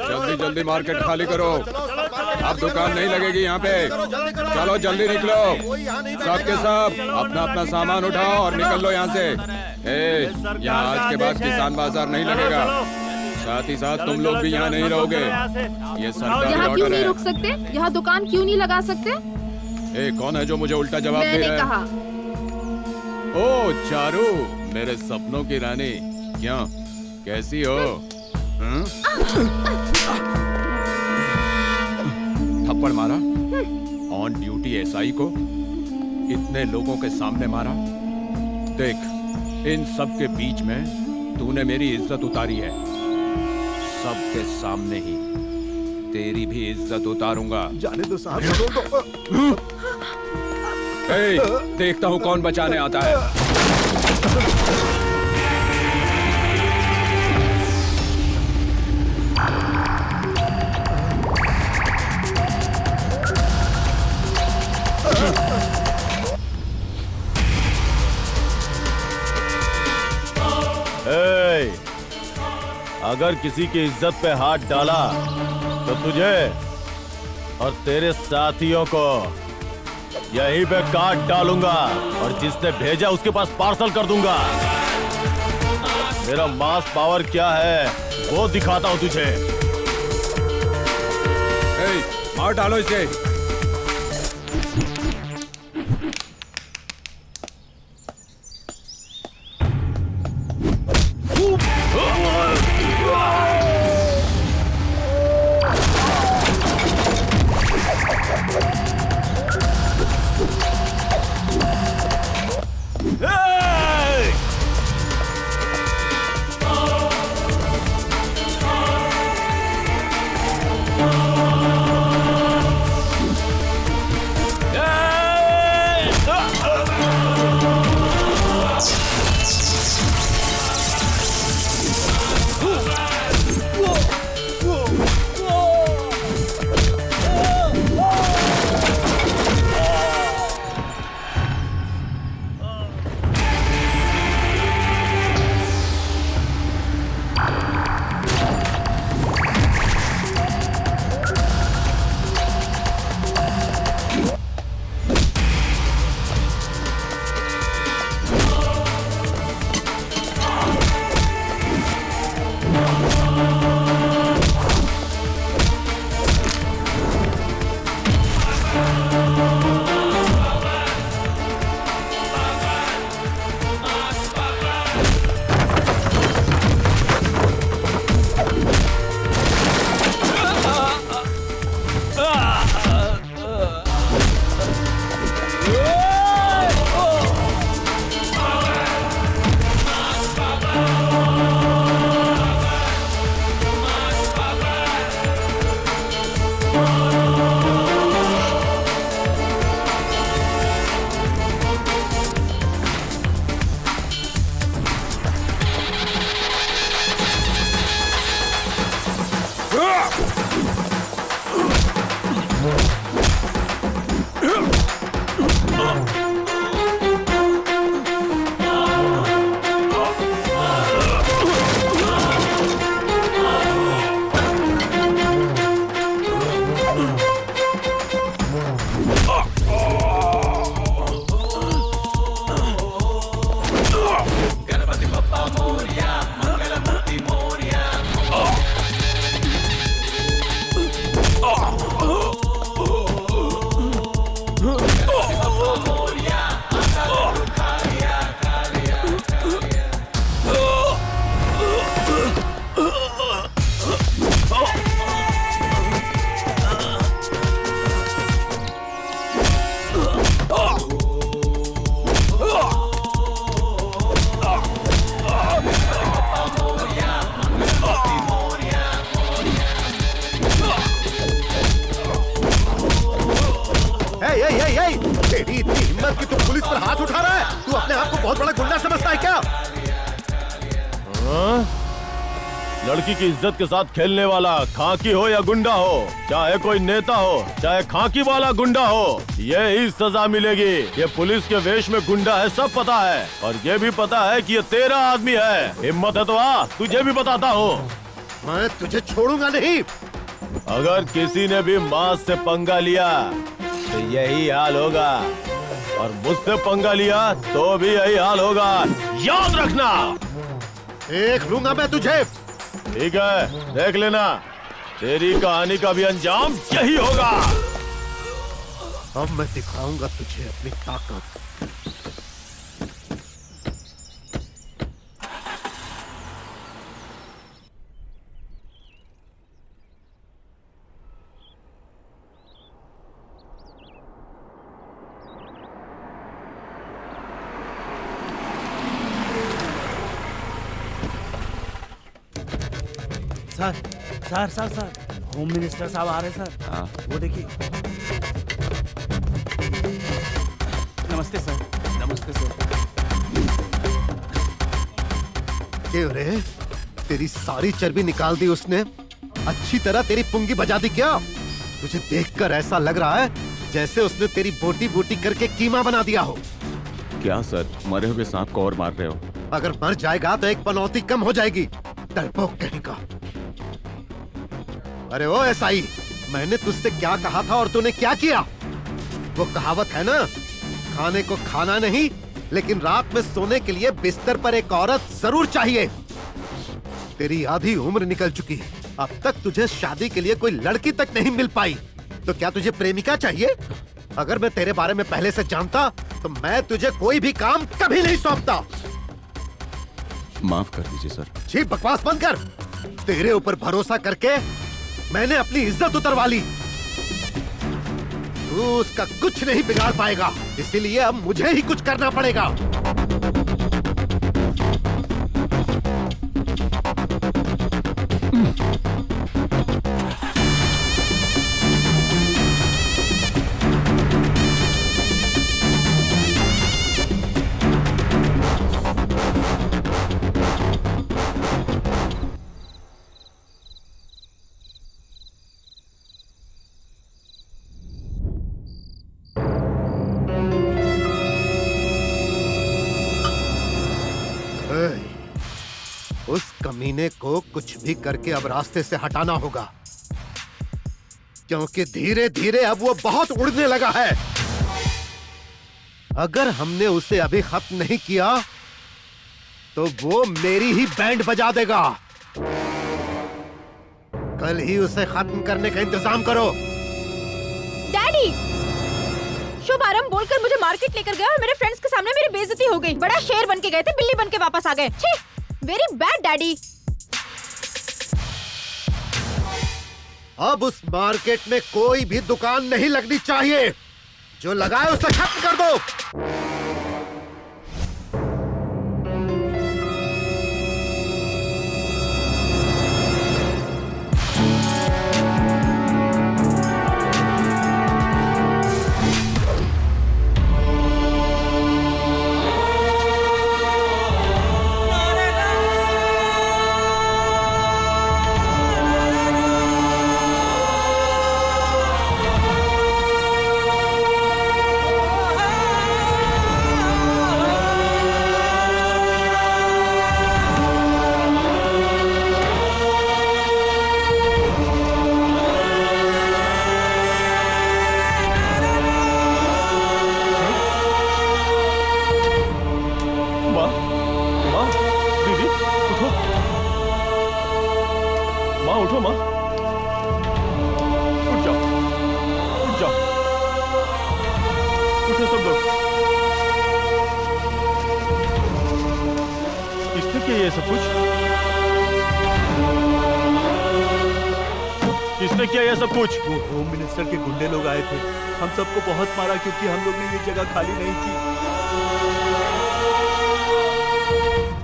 जल्दी जल्दी मार्केट खाली करो, अब दुकान नहीं लगेगी यहाँ पे। चलो जल्दी निकलो, सबके सब अपना अपना सामान उठाओ और निकल लो यहाँ से। यहाँ आज के बाद किसान बाजार नहीं लगेगा, साथ ही साथ तुम लोग भी यहाँ नहीं रहोगे। ये सरकारी यहाँ क्यों ऑर्डर नहीं है। रुक सकते? यहाँ दुकान क्यों नहीं लगा सकते? कौन है जो मुझे उल्टा जवाब दे मैंने रहा है? कहा। ओ चारू, मेरे सपनों की रानी, क्या कैसी हो? थप्पड़ मारा ऑन ड्यूटी एसआई को, इतने लोगों के सामने मारा। देख, इन सब के बीच में तूने मेरी इज्जत उतारी है, सबके सामने ही तेरी भी इज्जत उतारूंगा। जाने दो साहब। देखता हूँ कौन बचाने आता है। अगर किसी की इज्जत पे हाथ डाला तो तुझे और तेरे साथियों को यहीं पे काट डालूंगा और जिसने भेजा उसके पास पार्सल कर दूंगा। मेरा मास पावर क्या है वो दिखाता हूं तुझे। मार डालो इसे। पुलिस पर हाथ उठा रहा है? तू अपने आप को बहुत बड़ा गुंडा समझता है क्या? हाँ? लड़की की इज्जत के साथ खेलने वाला खाकी हो या गुंडा हो, चाहे कोई नेता हो, चाहे खाकी वाला गुंडा हो, ये ही सजा मिलेगी। ये पुलिस के वेश में गुंडा है, सब पता है, और ये भी पता है कि ये तेरा आदमी है। हिम्मत है तो आ, तुझे भी बताता हूँ। मैं तुझे छोड़ूंगा नहीं। अगर किसी ने भी मास से पंगा लिया तो यही हाल होगा, और मुझसे पंगा लिया तो भी यही हाल होगा, याद रखना। देख लूंगा मैं तुझे। ठीक है, देख लेना, तेरी कहानी का भी अंजाम यही होगा। अब मैं दिखाऊंगा तुझे अपनी ताकत। सर, होम मिनिस्टर साहब आ रहे हैं सर। हाँ। वो देखिए। नमस्ते सर। नमस्ते सर। क्यों रे, तेरी सारी चर्बी निकाल दी उसने? अच्छी तरह तेरी पुंगी बजा दी क्या? तुझे देखकर ऐसा लग रहा है जैसे उसने तेरी बोटी बोटी करके कीमा बना दिया हो। क्या सर, मरे हुए सांप को और मार रहे हो? अगर मर जाएगा तो एक पनौती कम हो जाएगी, डरपोक कहीं का। अरे ओ एसआई, मैंने तुझसे क्या कहा था और तूने क्या किया? वो कहावत है ना, खाने को खाना नहीं, लेकिन रात में सोने के लिए बिस्तर पर एक औरत जरूर चाहिए। तेरी आधी उम्र निकल चुकी है, अब तक तुझे शादी के लिए कोई लड़की तक नहीं मिल पाई, तो क्या तुझे प्रेमिका चाहिए? अगर मैं तेरे बारे में पहले से जानता तो मैं तुझे कोई भी काम कभी नहीं सौंपता। माफ कर दीजिए सर। जी बकवास बंद कर। तेरे ऊपर भरोसा करके मैंने अपनी इज्जत उतरवा ली, तू उसका कुछ नहीं बिगाड़ पाएगा, इसीलिए अब मुझे ही कुछ करना पड़ेगा। उस कमीने को कुछ भी करके अब रास्ते से हटाना होगा, क्योंकि धीरे धीरे अब वो बहुत उड़ने लगा है। अगर हमने उसे अभी खत्म नहीं किया तो वो मेरी ही बैंड बजा देगा। कल ही उसे खत्म करने का इंतजाम करो। डैडी, शुभारंभ बोलकर मुझे मार्केट लेकर गया और मेरे फ्रेंड्स के सामने मेरी बेइज्जती हो गई। बड़ा शेर बन के गए थे, बिल्ली बन के वापस आ गए। छी, वेरी बैड डैडी। अब उस मार्केट में कोई भी दुकान नहीं लगनी चाहिए, जो लगाए उसे खत्म कर दो। किसने किया ये सब कुछ? वो होम मिनिस्टर के गुंडे लोग आए थे, हम सबको बहुत मारा क्योंकि हम लोग ने ये जगह खाली नहीं की।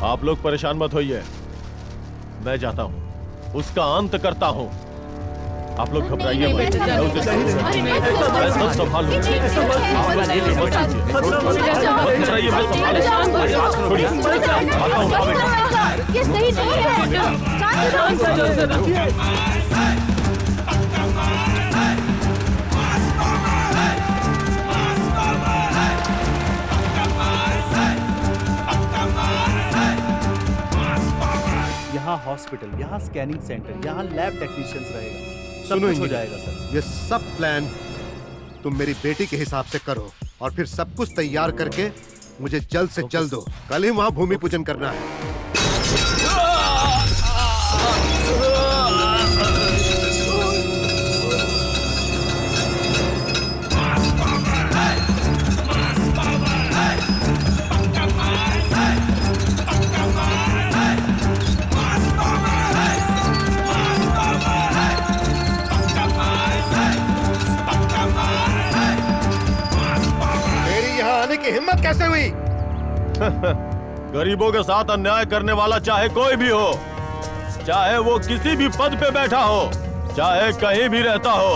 आप लोग परेशान मत होइए, मैं जाता हूँ, उसका अंत करता हूँ। आप लोग घबराइए मत। नहीं, मैं उसे नहीं, सब नहीं, नहीं, संभाल लूंगा। घबराइए, मैं संभाल ये सही नहीं है। यहाँ हॉस्पिटल, यहाँ स्कैनिंग सेंटर, यहाँ लैब टेक्नीशियंस रहेगा, सब सुनो कुछ हो इंजीनियर, जाएगा सर। ये सब प्लान तुम मेरी बेटी के हिसाब से करो और फिर सब कुछ तैयार करके मुझे जल्द से जल्द दो। कल ही वहाँ भूमि पूजन करना है। मेरी यहाँ आने की हिम्मत कैसे हुई? गरीबों के साथ अन्याय करने वाला चाहे कोई भी हो, चाहे वो किसी भी पद पे बैठा हो, चाहे कहीं भी रहता हो,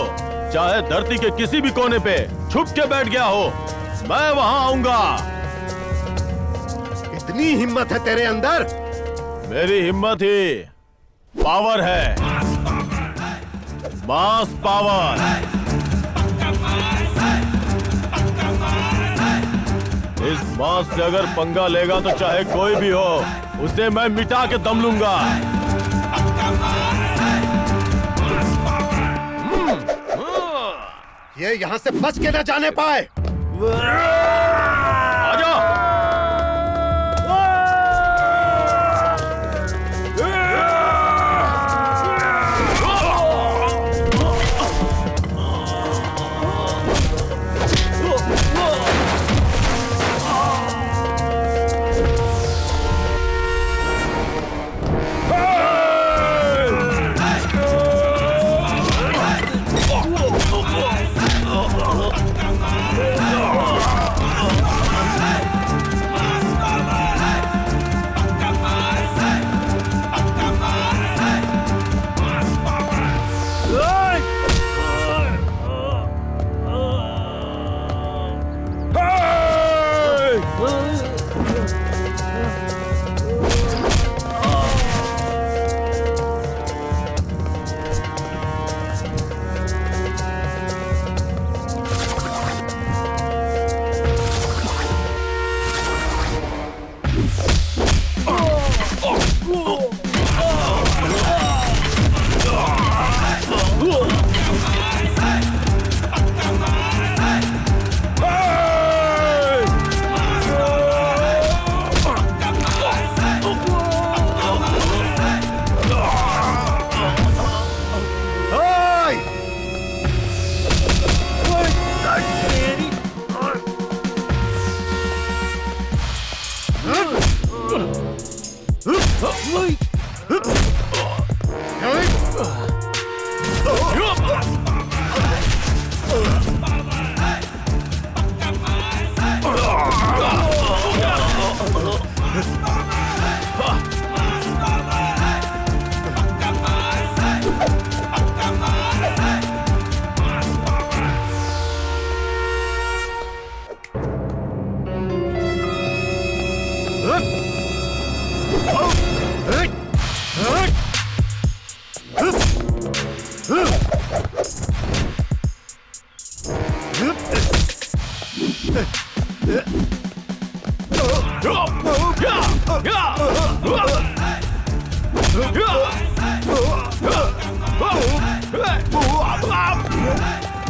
चाहे धरती के किसी भी कोने पे छुप के बैठ गया हो, मैं वहां आऊंगा। इतनी हिम्मत है तेरे अंदर? मेरी हिम्मत ही पावर है, मास पावर। इस मास से अगर पंगा लेगा तो चाहे कोई भी हो, उसे मैं मिटा के दम लूंगा। ये यहाँ से बच के न जाने पाए। आजा।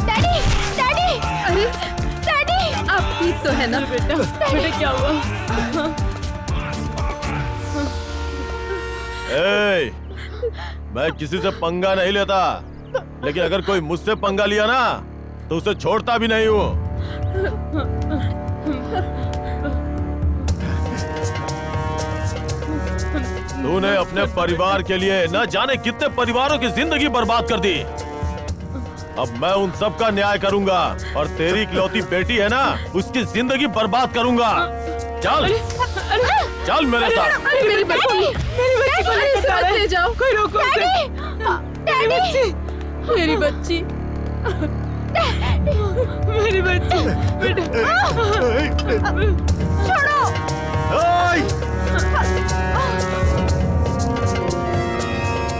डैडी, डैडी, अरे डैडी, आप ठीक तो है ना बेटा? बेटा क्या हुआ? ए, मैं किसी से पंगा नहीं लेता, लेकिन अगर कोई मुझसे पंगा लिया ना तो उसे छोड़ता भी नहीं हूँ। तूने अपने परिवार के लिए न जाने कितने परिवारों की जिंदगी बर्बाद कर दी। अब मैं उन सब का न्याय करूंगा और तेरी इकलौती बेटी है ना, उसकी जिंदगी बर्बाद करूंगा। चल चल मेरे साथ। अरे मेरी बच्ची को ले जाओ, कोई रोको उसे। डैडी, मेरी बच्ची, मेरी बच्ची, बेटा। छोड़ो।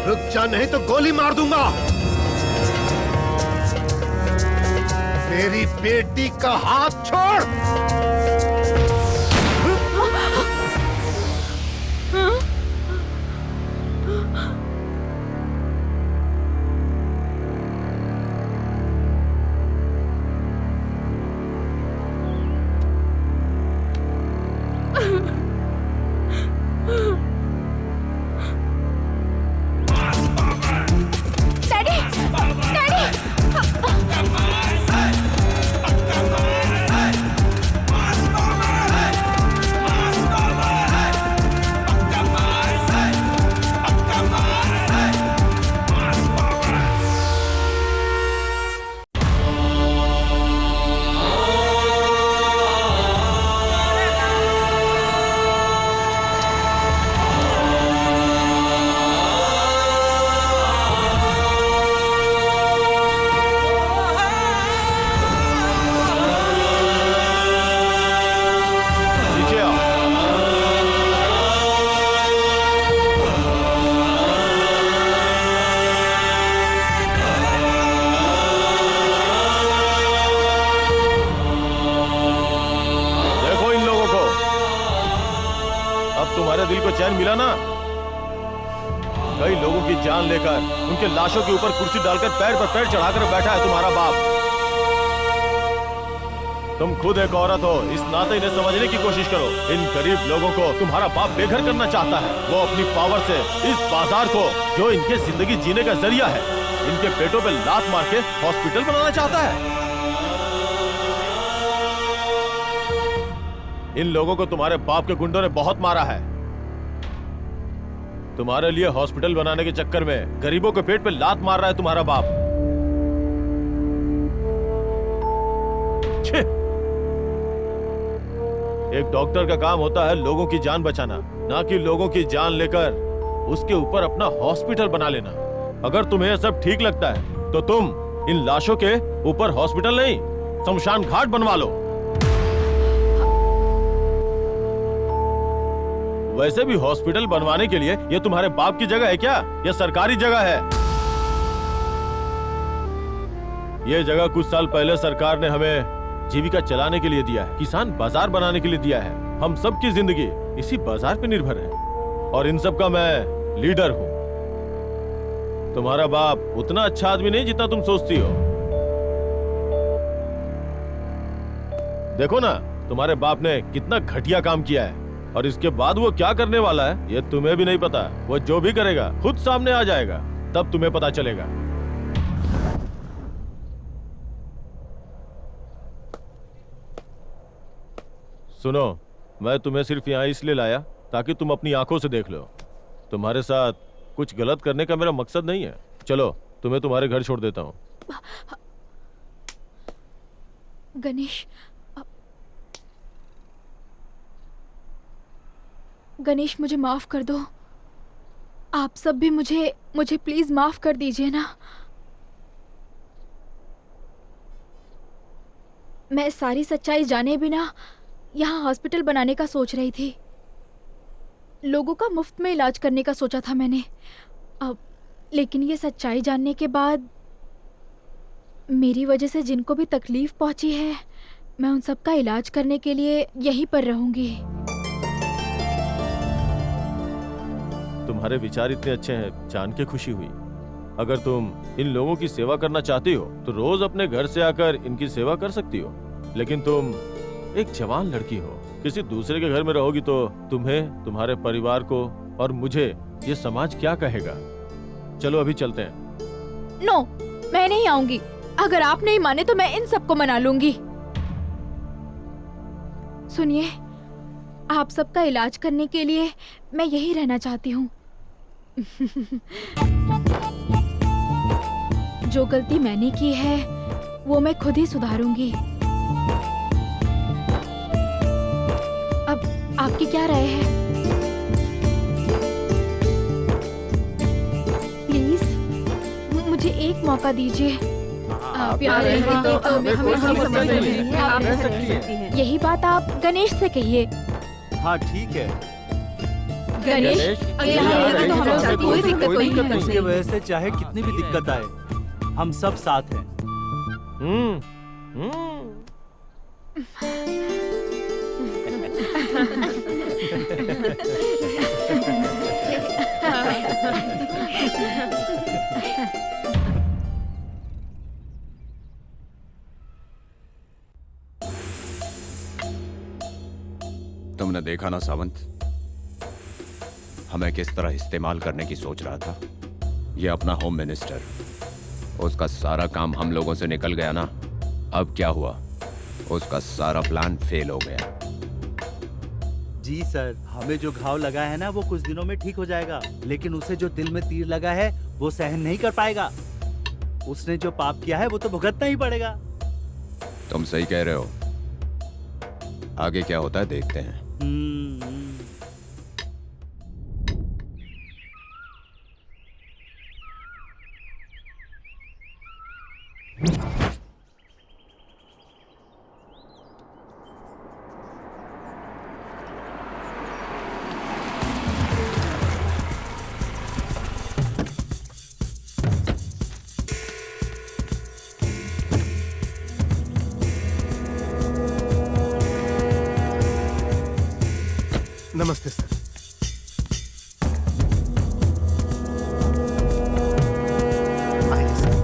रुक जा, नहीं तो गोली मार दूंगा। मेरी बेटी का हाथ छोड़। तुम्हारे दिल को चैन मिला ना? कई लोगों की जान लेकर उनके लाशों के ऊपर कुर्सी डालकर पैर पर पैर चढ़ाकर बैठा है तुम्हारा बाप। तुम खुद एक औरत हो, इस नाते इन्हें समझने की कोशिश करो। इन गरीब लोगों को तुम्हारा बाप बेघर करना चाहता है। वो अपनी पावर से इस बाजार को, जो इनके जिंदगी जीने का जरिया है, इनके पेटों पे लात मार के हॉस्पिटल बनाना चाहता है। इन लोगों को तुम्हारे बाप के गुंडों ने बहुत मारा है। तुम्हारे लिए हॉस्पिटल बनाने के चक्कर में गरीबों के पेट पे लात मार रहा है तुम्हारा बाप। छे! एक डॉक्टर का काम होता है लोगों की जान बचाना, ना कि लोगों की जान लेकर उसके ऊपर अपना हॉस्पिटल बना लेना। अगर तुम्हें यह सब ठीक लगता है तो तुम इन लाशों के ऊपर हॉस्पिटल नहीं, शमशान घाट बनवा लो। वैसे भी हॉस्पिटल बनवाने के लिए ये तुम्हारे बाप की जगह है क्या? यह सरकारी जगह है। यह जगह कुछ साल पहले सरकार ने हमें जीविका चलाने के लिए दिया है, किसान बाजार बनाने के लिए दिया है। हम सब की जिंदगी इसी बाजार पे निर्भर है और इन सब का मैं लीडर हूँ। तुम्हारा बाप उतना अच्छा आदमी नहीं जितना तुम सोचती हो। देखो ना, तुम्हारे बाप ने कितना घटिया काम किया है और इसके बाद वो क्या करने वाला है ये तुम्हें भी नहीं पता। वो जो भी करेगा खुद सामने आ जाएगा, तब तुम्हें पता चलेगा। सुनो, मैं तुम्हें सिर्फ यहाँ इसलिए लाया ताकि तुम अपनी आंखों से देख लो। तुम्हारे साथ कुछ गलत करने का मेरा मकसद नहीं है। चलो, तुम्हें तुम्हारे घर छोड़ देता हूँ। गणेश, मुझे माफ कर दो। आप सब भी मुझे प्लीज माफ कर दीजिए ना। मैं सारी सच्चाई जाने बिना यहाँ हॉस्पिटल बनाने का सोच रही थी। लोगों का मुफ्त में इलाज करने का सोचा था मैंने। अब लेकिन ये सच्चाई जानने के बाद मेरी वजह से जिनको भी तकलीफ पहुंची है, मैं उन सब का इलाज करने के लिए यहीं पर रहूंगी। तुम्हारे विचार इतने अच्छे हैं, जान के खुशी हुई। अगर तुम इन लोगों की सेवा करना चाहती हो तो रोज अपने घर से आकर इनकी सेवा कर सकती हो। लेकिन तुम एक जवान लड़की हो, किसी दूसरे के घर में रहोगी तो तुम्हें, तुम्हारे परिवार को और मुझे ये समाज क्या कहेगा। चलो अभी चलते हैं। नो, मैं नहीं आऊंगी। अगर आप नहीं माने तो मैं इन सबको मना लूंगी। सुनिए, आप सबका इलाज करने के लिए मैं यही रहना चाहती हूँ। जो गलती मैंने की है वो मैं खुद ही सुधारूंगी। अब आपकी क्या राय है? प्लीज मुझे एक मौका दीजिए। प्यार है तो हमें समझ रही है, आप रह ऐसा सकती कर हैं। सकती हैं। यही बात आप गणेश से कहिए। हाँ ठीक है। गणेश अगर यहाँ रहेगा तो हमें साथ कोई दिक्कत नहीं है। उसकी वजह से चाहे कितनी भी दिक्कत आए, हम सब साथ हैं। तुमने देखा ना सावंत, हमें किस तरह इस्तेमाल करने की सोच रहा था। ये अपना होम मिनिस्टर, उसका सारा काम हम लोगों से निकल गया ना। अब क्या हुआ, उसका सारा प्लान फेल हो गया। जी सर, हमें जो घाव लगा है ना वो कुछ दिनों में ठीक हो जाएगा, लेकिन उसे जो दिल में तीर लगा है वो सहन नहीं कर पाएगा। उसने जो पाप किया है वो तो भुगतना ही पड़ेगा। तुम सही कह रहे हो। आगे क्या होता है देखते हैं। नमस्ते सर। आइए सर,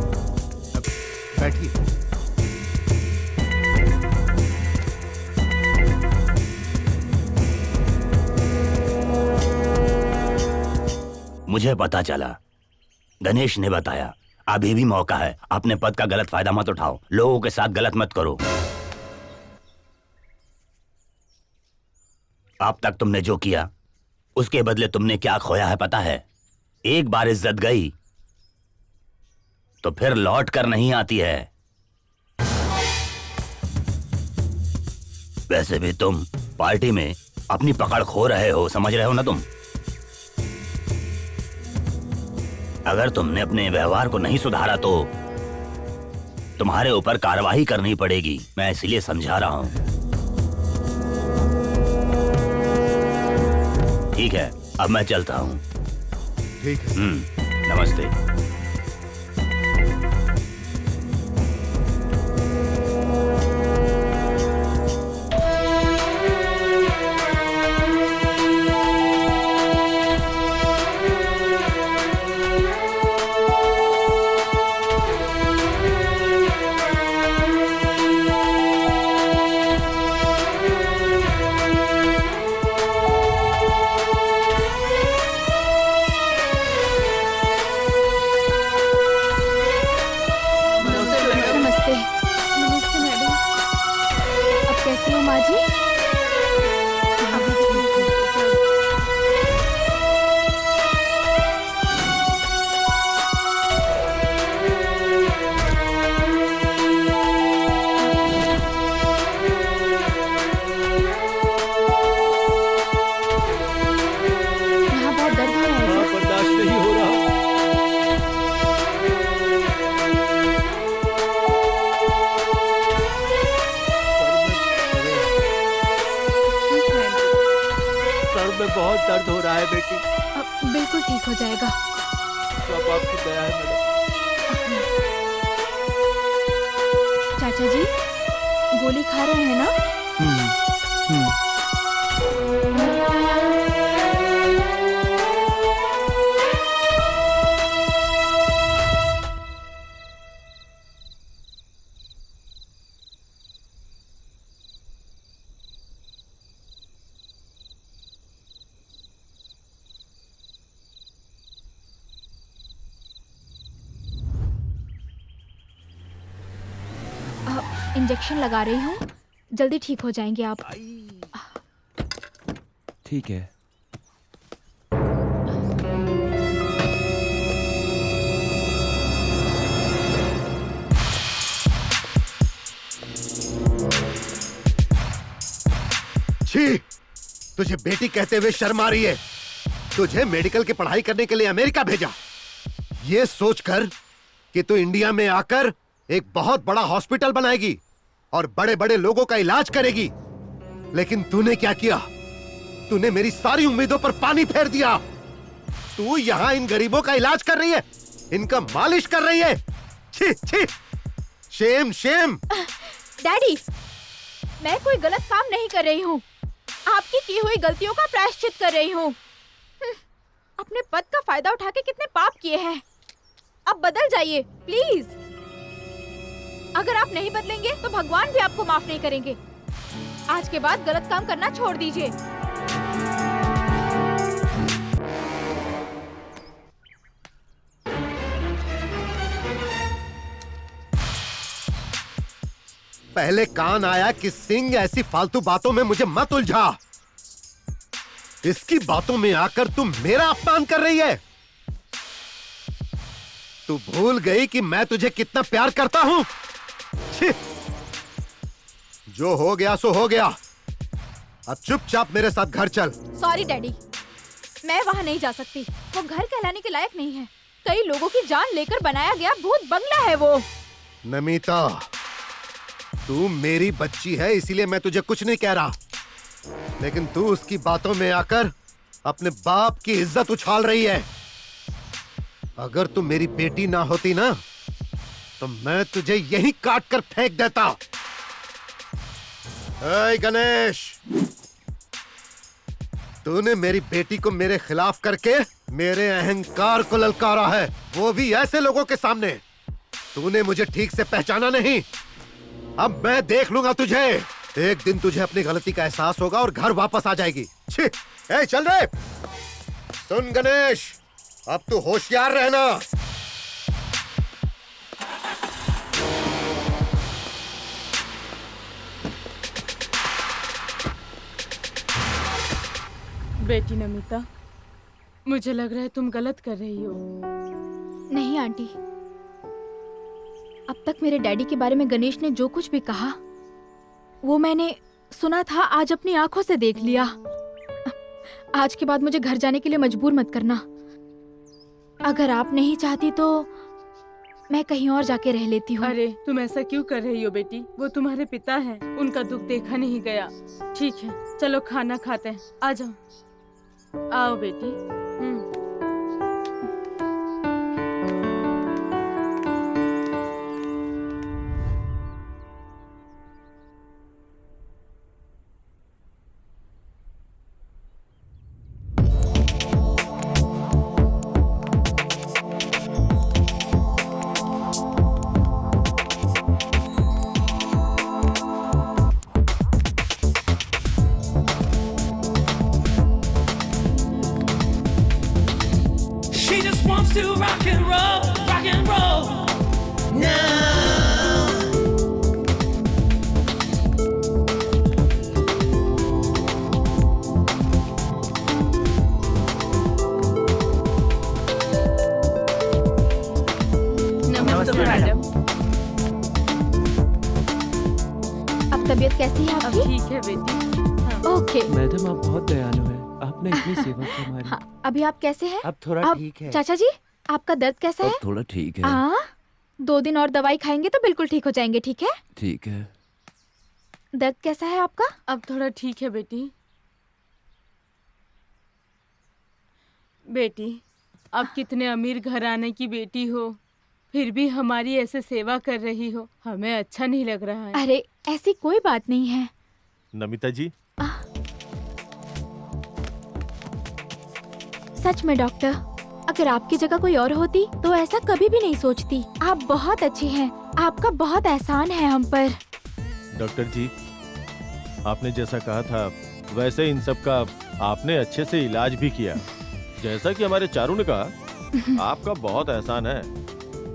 अब बैठिए। मुझे पता चला, गणेश ने बताया। अभी भी मौका है, अपने पद का गलत फायदा मत उठाओ, लोगों के साथ गलत मत करो। अब तक तुमने जो किया उसके बदले तुमने क्या खोया है पता है? एक बार इज्जत गई तो फिर लौट कर नहीं आती है। वैसे भी तुम पार्टी में अपनी पकड़ खो रहे हो, समझ रहे हो ना तुम? अगर तुमने अपने व्यवहार को नहीं सुधारा तो तुम्हारे ऊपर कार्रवाई करनी पड़ेगी। मैं इसलिए समझा रहा हूं। ठीक है, अब मैं चलता हूँ। ठीक है। नमस्ते। नमस्ते। नमस्ते मैडम। अब कैसे हो माँ जी? यहाँ बहुत दर्द हो रहा है। बर्दाश्त नहीं हो रहा। सर में बहुत दर्द हो रहा है बेटी। अब बिल्कुल ठीक हो जाएगा। सब आपकी दया है मैडम। चाचा जी, गोली खा रहे हैं ना? इंजेक्शन लगा रही हूँ, जल्दी ठीक हो जाएंगे आप। ठीक है। छी, तुझे बेटी कहते हुए शर्म आ रही है? तुझे मेडिकल की पढ़ाई करने के लिए अमेरिका भेजा, ये सोचकर कि तू इंडिया में आकर एक बहुत बड़ा हॉस्पिटल बनाएगी और बड़े बड़े लोगों का इलाज करेगी। लेकिन तूने क्या किया? तूने मेरी सारी उम्मीदों पर पानी फेर दिया। तू यहाँ इन गरीबों का इलाज कर रही है, इनका मालिश कर रही है। छी छी, शेम शेम। डैडी, मैं कोई गलत काम नहीं कर रही हूँ। आपकी की हुई गलतियों का प्रायश्चित कर रही हूँ। अपने पद का फायदा उठा के कितने पाप किए हैं। अब बदल जाइए प्लीज। अगर आप नहीं बदलेंगे तो भगवान भी आपको माफ नहीं करेंगे। आज के बाद गलत काम करना छोड़ दीजिए। पहले कान आया कि सिंह ऐसी फालतू बातों में मुझे मत उलझा। इसकी बातों में आकर तुम मेरा अपमान कर रही है। तू भूल गई कि मैं तुझे कितना प्यार करता हूं। छी! जो हो गया सो हो गया। अब चुपचाप मेरे साथ घर चल। सॉरी डैडी, मैं वहाँ नहीं जा सकती। वो घर कहलाने के लायक नहीं है। कई लोगों की जान लेकर बनाया गया भूत बंगला है वो। नमिता, तू मेरी बच्ची है इसीलिए मैं तुझे कुछ नहीं कह रहा, लेकिन तू उसकी बातों में आकर अपने बाप की इज्जत उछाल रही है। अगर तू मेरी बेटी ना होती ना तो मैं तुझे यहीं काट कर फेंक देता। ऐ गणेश, तूने मेरी बेटी को मेरे खिलाफ करके मेरे अहंकार को ललकारा है, वो भी ऐसे लोगों के सामने। तूने मुझे ठीक से पहचाना नहीं। अब मैं देख लूंगा तुझे। एक दिन तुझे अपनी गलती का एहसास होगा और घर वापस आ जाएगी। छी! ए, चल रे। सुन गणेश, अब तू होशियार रहना। बेटी नमिता, मुझे लग रहा है तुम गलत कर रही हो। नहीं आंटी, अब तक मेरे डैडी के बारे में गणेश ने जो कुछ भी कहा वो मैंने सुना था, आज अपनी आंखों से देख लिया। आज के बाद मुझे घर जाने के लिए मजबूर मत करना। अगर आप नहीं चाहती तो मैं कहीं और जाके रह लेती हूँ। अरे तुम ऐसा क्यों कर रही हो बेटी? वो तुम्हारे पिता हैं, उनका दुख देखा नहीं गया। ठीक है, चलो खाना खाते हैं। आ जाओ, आओ बेटी। To rock and roll now. नमस्ते मैडम। अब तबीयत कैसी है आपकी? ठीक है बेटी। ओके मैडम, आप बहुत दयालु हैं। आपने इतनी सेवा की हमारी। हाँ, अभी आप कैसे हैं? अब थोड़ा ठीक है। चाचा जी, आपका दर्द कैसा है? थोड़ा ठीक है। 2 दिन और दवाई खाएंगे तो बिल्कुल ठीक हो जाएंगे। ठीक है? ठीक है। दर्द कैसा है आपका? अब थोड़ा ठीक है बेटी। बेटी, अब कितने अमीर घराने की बेटी हो, फिर भी हमारी ऐसे सेवा कर रही हो, हमें अच्छा नहीं लग रहा है। अरे ऐसी कोई बात नहीं है। नमिता जी, सच में डॉक्टर, अगर आपकी जगह कोई और होती तो ऐसा कभी भी नहीं सोचती। आप बहुत अच्छे हैं, आपका बहुत एहसान है हम पर। डॉक्टर जी, आपने जैसा कहा था वैसे इन सब का आपने अच्छे से इलाज भी किया। जैसा कि हमारे चारू ने कहा, आपका बहुत एहसान है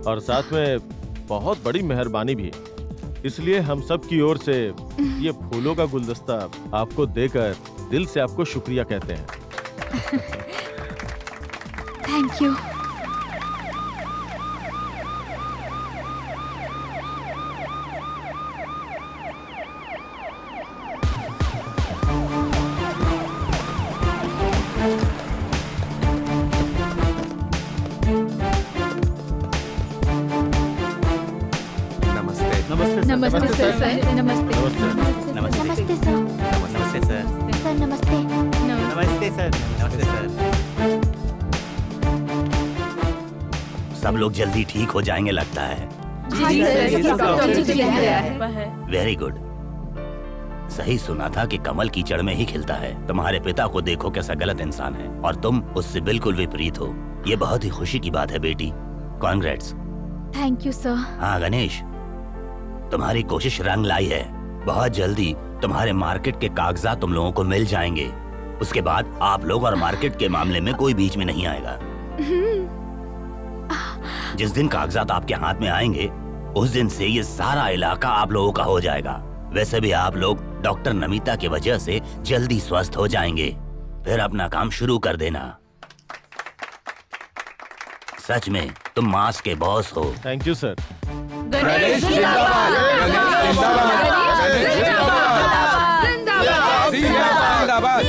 और साथ में बहुत बड़ी मेहरबानी भी। इसलिए हम सब की ओर से ये फूलों का गुलदस्ता आपको देकर दिल से आपको शुक्रिया कहते हैं। Thank you. नमस्ते सर। नमस्ते। नमस्ते नमस्ते सर। नमस्ते सर। सर नमस्ते। नमस्ते सर। नमस्ते सर। सब लोग जल्दी ठीक हो जाएंगे लगता है। Very good. सही सुना था कि कमल कीचड़ में ही खिलता है। तुम्हारे पिता को देखो कैसा गलत इंसान है और तुम उससे बिल्कुल विपरीत हो। ये बहुत ही खुशी की बात है बेटी। कॉन्ग्रेट्स। Thank you sir. हाँ गणेश, तुम्हारी कोशिश रंग लाई है। बहुत जल्दी तुम्हारे मार्केट के कागजात तुम लोगों को मिल जाएंगे। उसके बाद आप लोग और मार्केट के मामले में कोई बीच में नहीं आएगा। जिस दिन कागजात आपके हाथ में आएंगे उस दिन से ये सारा इलाका आप लोगों का हो जाएगा। वैसे भी आप लोग डॉक्टर नमिता की वजह से जल्दी स्वस्थ हो जाएंगे। फिर अपना काम शुरू कर देना। सच में तुम मास के बॉस हो। Thank you sir. गणेश जिंदाबाद। गणेश जिंदाबाद।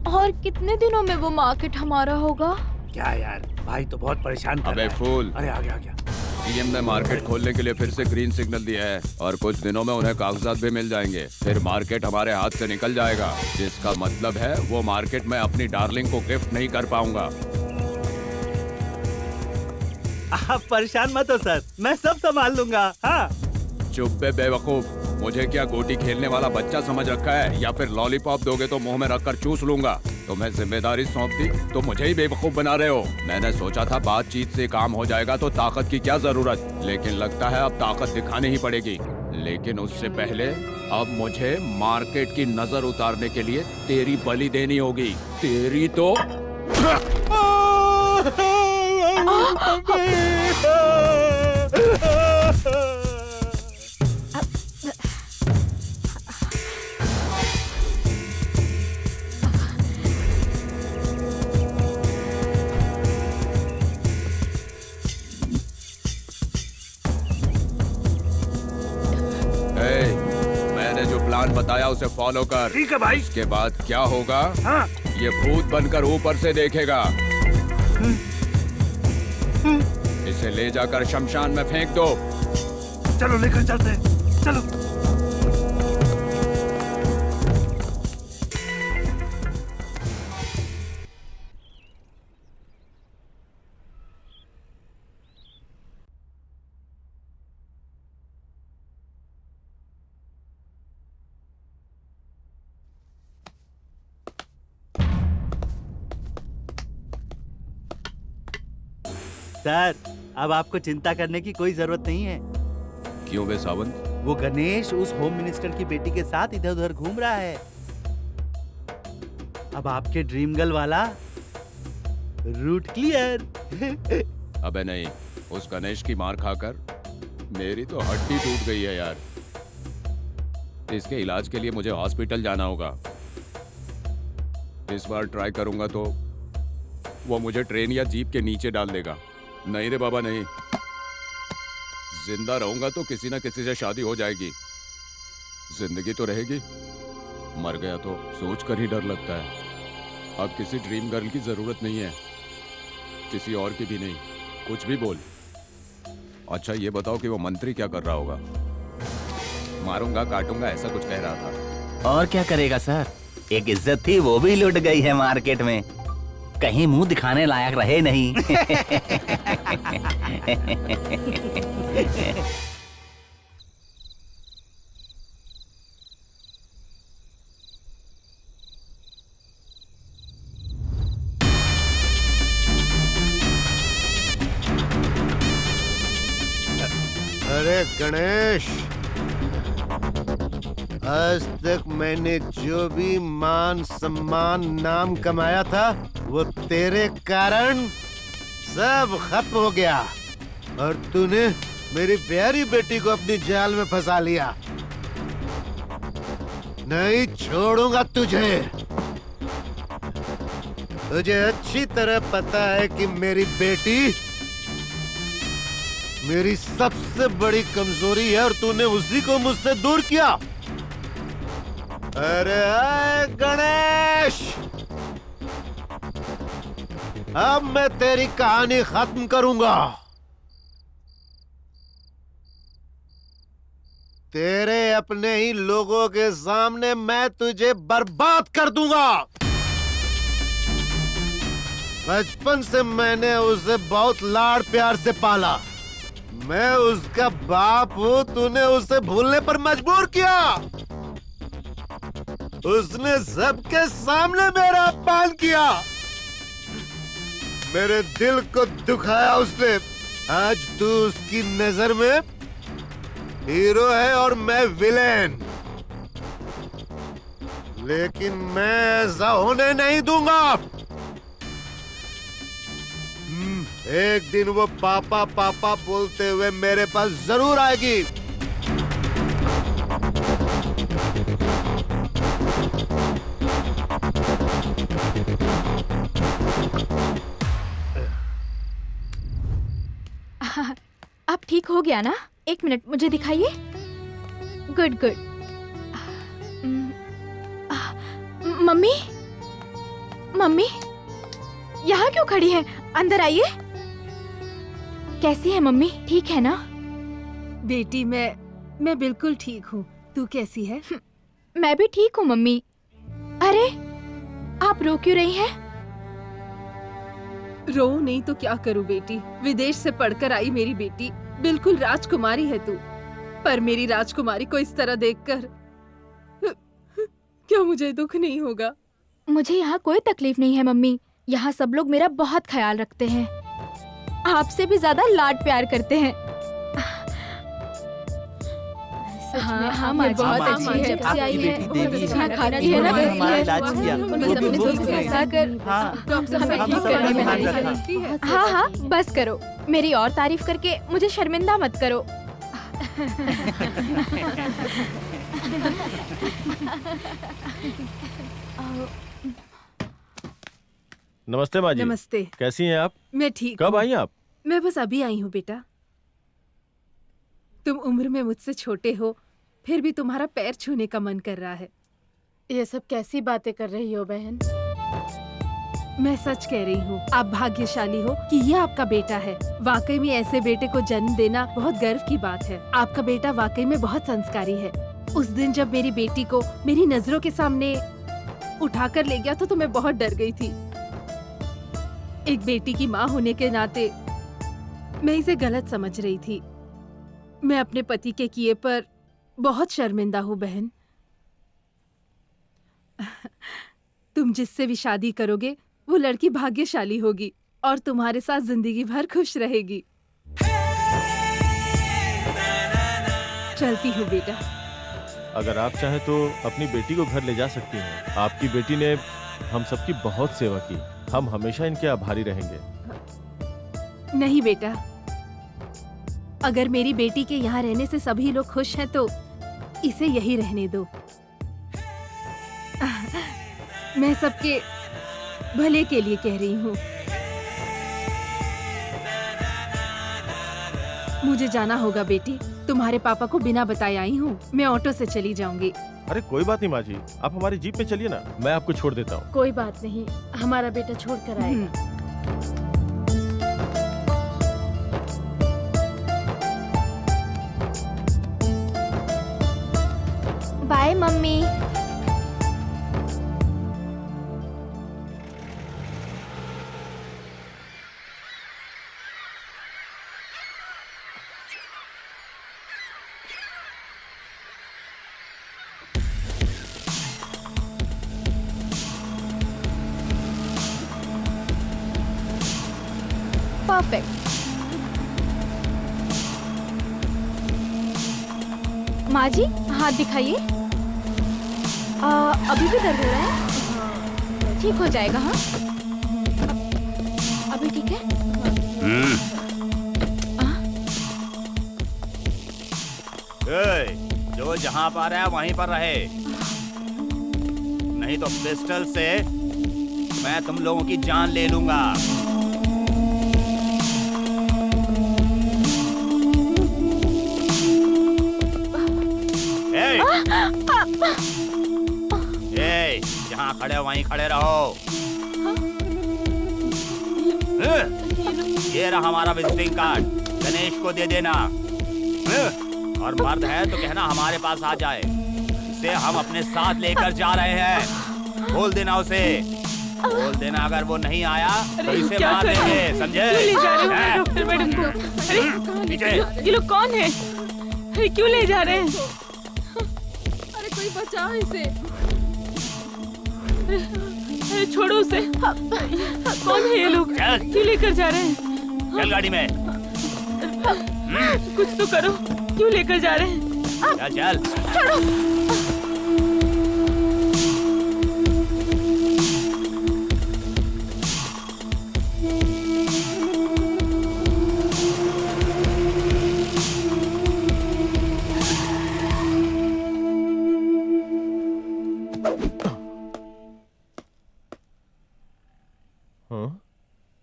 और कितने दिनों में वो मार्केट हमारा होगा? क्या यार, भाई तो बहुत परेशान कर अबे रहा है। फूल। अरे आ गया। सीएम ने मार्केट खोलने के लिए फिर से ग्रीन सिग्नल दिया है और कुछ दिनों में उन्हें कागजात भी मिल जाएंगे। फिर मार्केट हमारे हाथ से निकल जाएगा, जिसका मतलब है वो मार्केट में अपनी डार्लिंग को गिफ्ट नहीं कर पाऊंगा। आप परेशान मत हो सर, मैं सब संभाल लूंगा। हाँ। चुप बे बेवकूफ। मुझे क्या गोटी खेलने वाला बच्चा समझ रखा है, या फिर लॉलीपॉप दोगे तो मुंह में रखकर चूस लूंगा। तुम्हें जिम्मेदारी सौंप दी तो मुझे ही बेवकूफ बना रहे हो। मैंने सोचा था बातचीत से काम हो जाएगा तो ताकत की क्या जरूरत, लेकिन लगता है अब ताकत दिखानी ही पड़ेगी। लेकिन उससे पहले अब मुझे मार्केट की नजर उतारने के लिए तेरी बलि देनी होगी। तेरी तो मैंने जो प्लान बताया उसे फॉलो कर। ठीक है भाई। उसके बाद क्या होगा? हाँ। ये भूत बनकर ऊपर से देखेगा। इसे ले जाकर शमशान में फेंक दो। चलो लेकर चलते हैं। चलो। सर, अब आपको चिंता करने की कोई जरूरत नहीं है। क्यों बे सावंत? वो गणेश उस होम मिनिस्टर की बेटी के साथ इधर उधर घूम रहा है। अब आपके ड्रीम गर्ल वाला रूट क्लियर। अबे नहीं, उस गणेश की मार खाकर मेरी तो हड्डी टूट गई है यार। इसके इलाज के लिए मुझे हॉस्पिटल जाना होगा। इस बार ट्राई करूंगा तो वो मुझे ट्रेन या जीप के नीचे डाल देगा। नहीं रे बाबा नहीं। जिंदा रहूंगा तो किसी ना किसी से शादी हो जाएगी। जिंदगी तो रहेगी, मर गया तो सोच कर ही डर लगता है। अब किसी ड्रीम गर्ल की जरूरत नहीं है, किसी और की भी नहीं। कुछ भी बोल। अच्छा ये बताओ कि वो मंत्री क्या कर रहा होगा? मारूंगा काटूंगा ऐसा कुछ कह रहा था। और क्या करेगा सर, एक इज्जत थी वो भी लुट गई है मार्केट में। कहीं मुंह दिखाने लायक रहे नहीं। अरे गणेश, आज तक मैंने जो भी मान सम्मान नाम कमाया था वो तेरे कारण सब खत्म हो गया और तूने मेरी प्यारी बेटी को अपनी जाल में फंसा लिया। नहीं छोड़ूंगा तुझे। तुझे अच्छी तरह पता है कि मेरी बेटी मेरी सबसे बड़ी कमजोरी है और तूने उसी को मुझसे दूर किया। अरे गणेश, अब मैं तेरी कहानी खत्म करूंगा। तेरे अपने ही लोगों के सामने मैं तुझे बर्बाद कर दूंगा। बचपन से मैंने उसे बहुत लाड़ प्यार से पाला। मैं उसका बाप हूँ, तूने उसे भूलने पर मजबूर किया। उसने सबके सामने मेरा अपमान किया, मेरे दिल को दुखाया उसने। आज तू उसकी नजर में हीरो है और मैं विलेन, लेकिन मैं ऐसा होने नहीं दूंगा। एक दिन वो पापा पापा बोलते हुए मेरे पास जरूर आएगी। अब ठीक हो गया ना? 1 मिनट मुझे दिखाइए। Good good. मम्मी, मम्मी यहाँ क्यों खड़ी हैं? अंदर आइए। कैसी है मम्मी? ठीक है ना? बेटी मैं बिल्कुल ठीक हूँ। तू कैसी है? मैं भी ठीक हूँ मम्मी। अरे आप रो क्यों रही हैं? रो नहीं तो क्या करूँ बेटी। विदेश से पढ़कर आई मेरी बेटी, बिल्कुल राजकुमारी है तू। पर मेरी राजकुमारी को इस तरह देखकर क्या मुझे दुख नहीं होगा? मुझे यहाँ कोई तकलीफ नहीं है मम्मी। यहाँ सब लोग मेरा बहुत ख्याल रखते हैं, आपसे भी ज्यादा लाड प्यार करते हैं। हाँ हाँ माँ, बहुत अच्छी है। जब से आई है बहुत अच्छा खाती है ना, हाँ हाँ बस करो। मेरी और तारीफ करके मुझे शर्मिंदा मत करो। नमस्ते माँ जी। नमस्ते। कैसी हैं आप? मैं ठीक। कब आई आप? मैं बस अभी आई हूँ बेटा। तुम उम्र में मुझसे छोटे हो, फिर भी तुम्हारा पैर छूने का मन कर रहा है। ये सब कैसी बातें कर रही हो बहन? मैं सच कह रही हूँ। आप भाग्यशाली हो कि ये आपका बेटा है। वाकई में ऐसे बेटे को जन्म देना बहुत गर्व की बात है। आपका बेटा वाकई में बहुत संस्कारी है। उस दिन जब मेरी बेटी को मेरी नजरों के सामने उठाकर ले गया तो मैं बहुत डर गई थी। एक बेटी की माँ होने के नाते मैं इसे गलत समझ रही थी। मैं अपने पति के किए पर बहुत शर्मिंदा हूँ बहन। तुम जिससे भी शादी करोगे वो लड़की भाग्यशाली होगी और तुम्हारे साथ जिंदगी भर खुश रहेगी। चलती हूँ बेटा। अगर आप चाहें तो अपनी बेटी को घर ले जा सकती हैं। आपकी बेटी ने हम सबकी बहुत सेवा की, हम हमेशा इनके आभारी रहेंगे। नहीं बेटा, अगर मेरी बेटी के यहाँ रहने से सभी लोग खुश हैं तो इसे यही रहने दो। मैं सबके भले के लिए कह रही हूँ। मुझे जाना होगा बेटी। तुम्हारे पापा को बिना बताए आई हूँ। मैं ऑटो से चली जाऊंगी। अरे कोई बात नहीं माँ जी, आप हमारी जीप में चलिए ना, मैं आपको छोड़ देता हूँ। कोई बात नहीं, हमारा बेटा छोड़ कर आएगा। Bye mummy. परफेक्ट। माँ जी हाथ दिखाइए। अभी भी दर्द हो रहा है? ठीक हो जाएगा। हाँ अभी ठीक है? जो जहाँ पर है वहीं पर रहे, नहीं तो पिस्टल से मैं तुम लोगों की जान ले लूंगा। खड़े वहीं खड़े रहो। ये रहा हमारा विजिटिंग कार्ड, गणेश को दे देना। और मर्द है तो कहना हमारे पास आ जाए, इसे हम अपने साथ लेकर जा रहे हैं। बोल देना उसे, बोल देना अगर वो नहीं आया तो इसे मार देंगे, समझे? क्यों ले जा रहे हैं डॉक्टर मैडम को? अरे ये लोग कौन है? अरे क्यों ले जा रहे हैं? अरे कोई बचाओ इसे। अरे छोड़ो उसे। कौन है ये लोग? क्यों लेकर जा रहे हैं? चल गाड़ी में। कुछ तो करो, क्यों लेकर जा रहे हैं? चल चल। छोड़ो।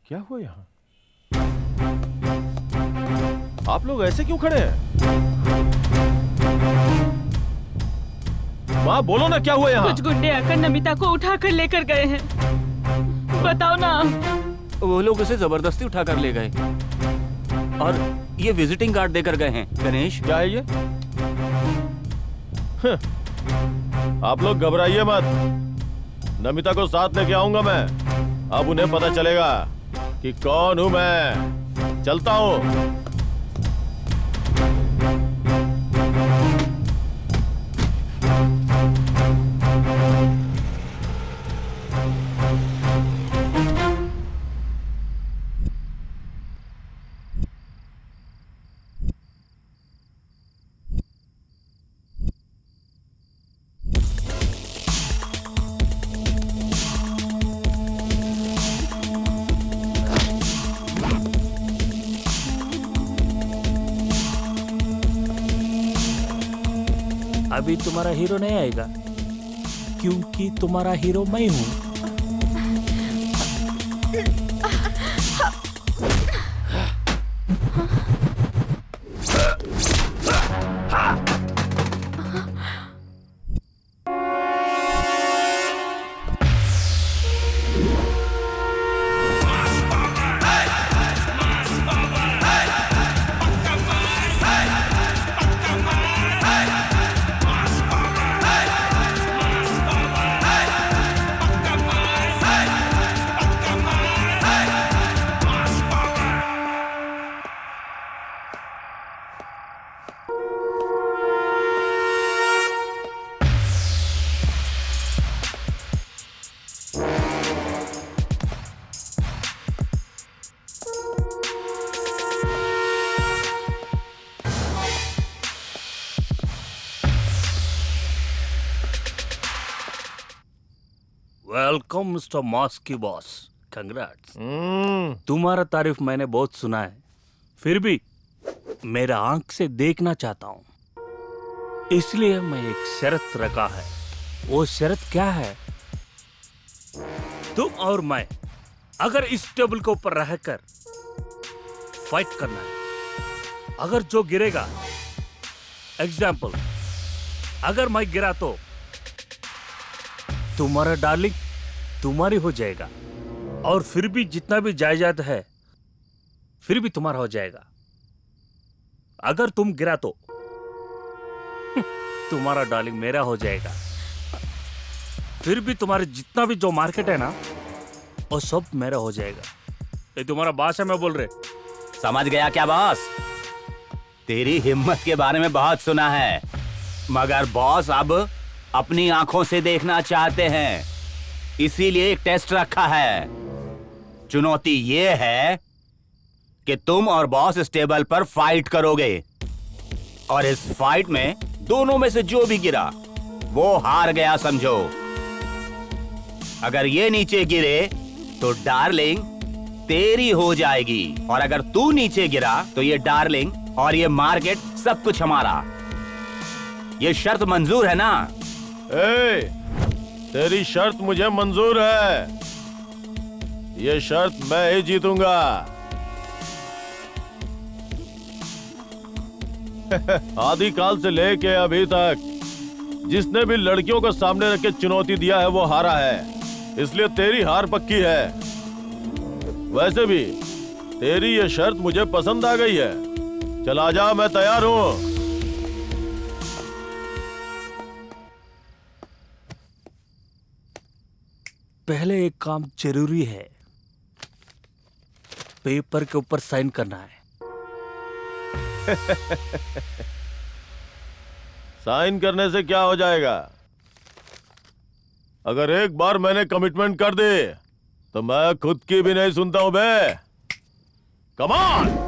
क्या हुआ यहाँ? आप लोग ऐसे क्यों खड़े हैं? माँ बोलो ना, क्या हुआ यहाँ? कुछ गुंडे आकर नमिता को उठाकर लेकर गए हैं। बताओ ना। वो लोग उसे जबरदस्ती उठाकर ले गए और ये विजिटिंग कार्ड देकर गए हैं। गणेश, क्या है ये? आप लोग घबराइए मत, नमिता को साथ लेके आऊंगा मैं। अब उन्हें पता चलेगा कि कौन हूं मैं। चलता हूं। अभी तुम्हारा हीरो नहीं आएगा, क्योंकि तुम्हारा हीरो मैं हूं। वेलकम मिस्टर मॉस्की बॉस, कंग्रेट्स। तुम्हारा तारीफ मैंने बहुत सुना है, फिर भी मेरा आंख से देखना चाहता हूं, इसलिए मैं एक शर्त रखा है। वो शर्त क्या है? तुम और मैं अगर इस टेबल के ऊपर रहकर फाइट करना है, अगर जो गिरेगा, एग्जाम्पल अगर मैं गिरा तो तुम्हारा डार्लिंग तुम्हारी हो जाएगा, और फिर भी जितना भी जायदाद है फिर भी तुम्हारा हो जाएगा। अगर तुम गिरा तो तुम्हारा डार्लिंग मेरा हो जाएगा, फिर भी तुम्हारे जितना भी जो मार्केट है ना वो सब मेरा हो जाएगा। ये तुम्हारा बॉस है मैं बोल रहे। समझ गया क्या बॉस? तेरी हिम्मत के बारे में बहुत सुना है, मगर बॉस अब अपनी आंखों से देखना चाहते हैं, इसीलिए एक टेस्ट रखा है। चुनौती ये है कि तुम और बॉस इस टेबल पर फाइट करोगे, और इस फाइट में दोनों में से जो भी गिरा वो हार गया समझो। अगर ये नीचे गिरे तो डार्लिंग तेरी हो जाएगी, और अगर तू नीचे गिरा तो ये डार्लिंग और ये मार्केट सब कुछ हमारा। ये शर्त मंजूर है ना? तेरी शर्त मुझे मंजूर है। ये शर्त मैं ही जीतूंगा। आदिकाल से लेके अभी तक जिसने भी लड़कियों को सामने रख के चुनौती दिया है वो हारा है, इसलिए तेरी हार पक्की है। वैसे भी तेरी ये शर्त मुझे पसंद आ गई है। चला जा, मैं तैयार हूँ। पहले एक काम जरूरी है, पेपर के ऊपर साइन करना है। साइन करने से क्या हो जाएगा? अगर एक बार मैंने कमिटमेंट कर दी तो मैं खुद की भी नहीं सुनता हूं बे। Come on.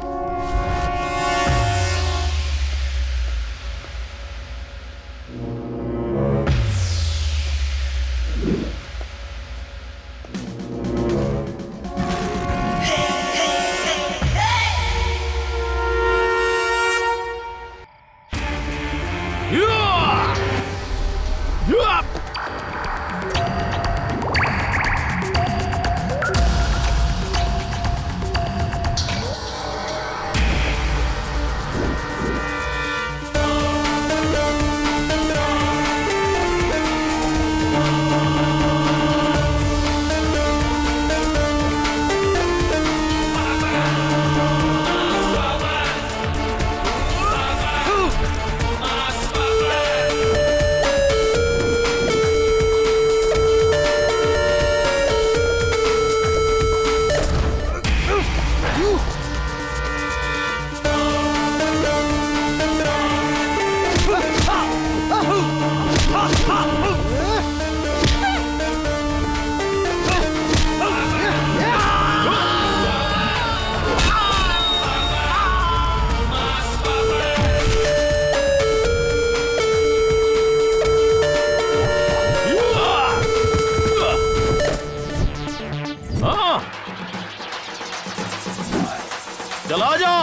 चला जा।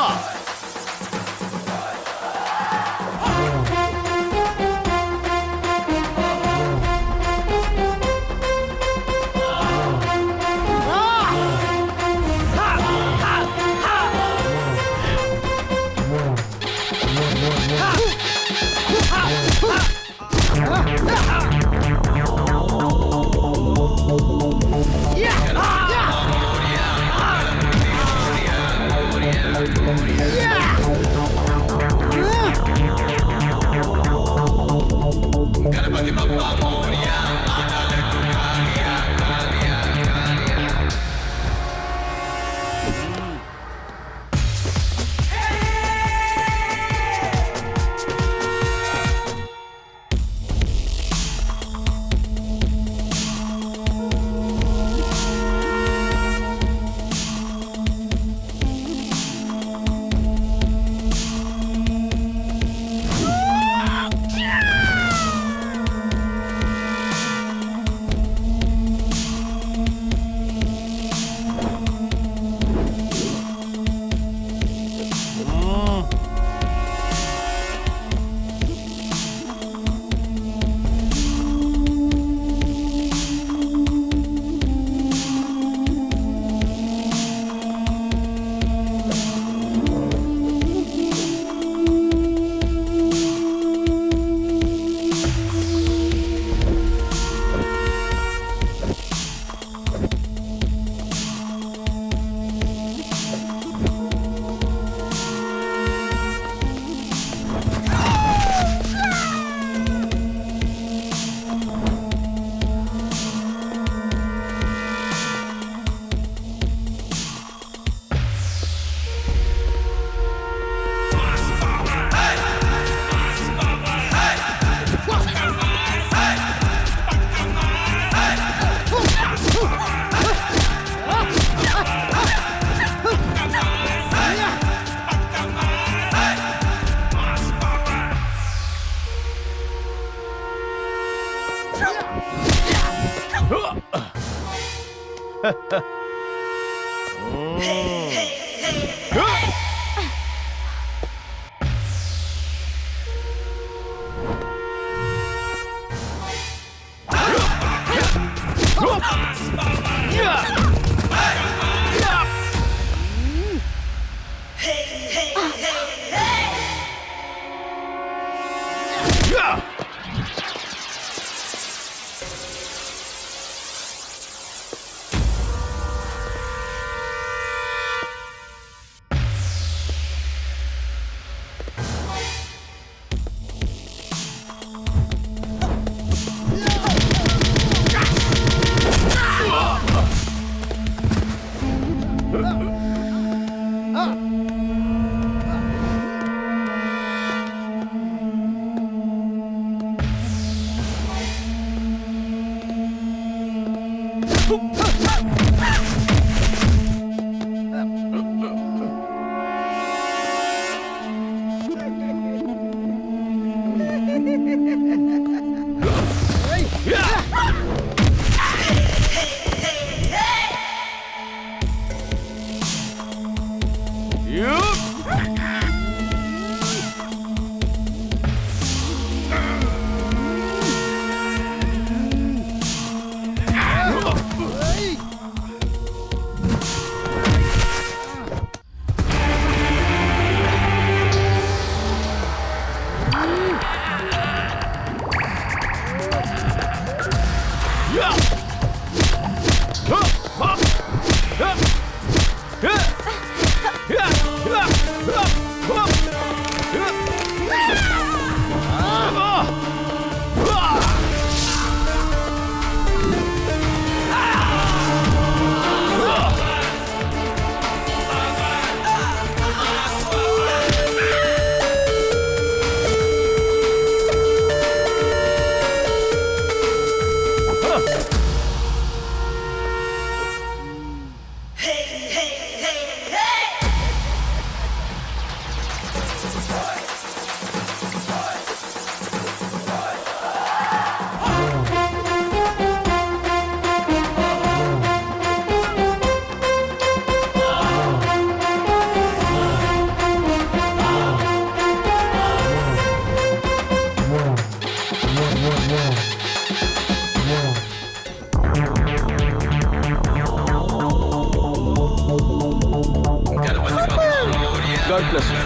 God bless you.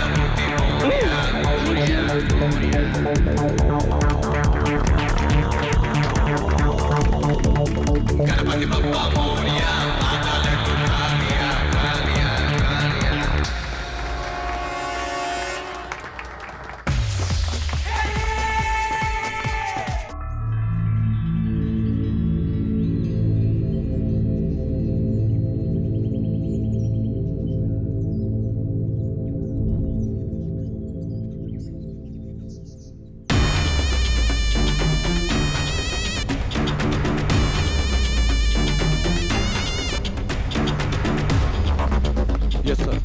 Yes sir.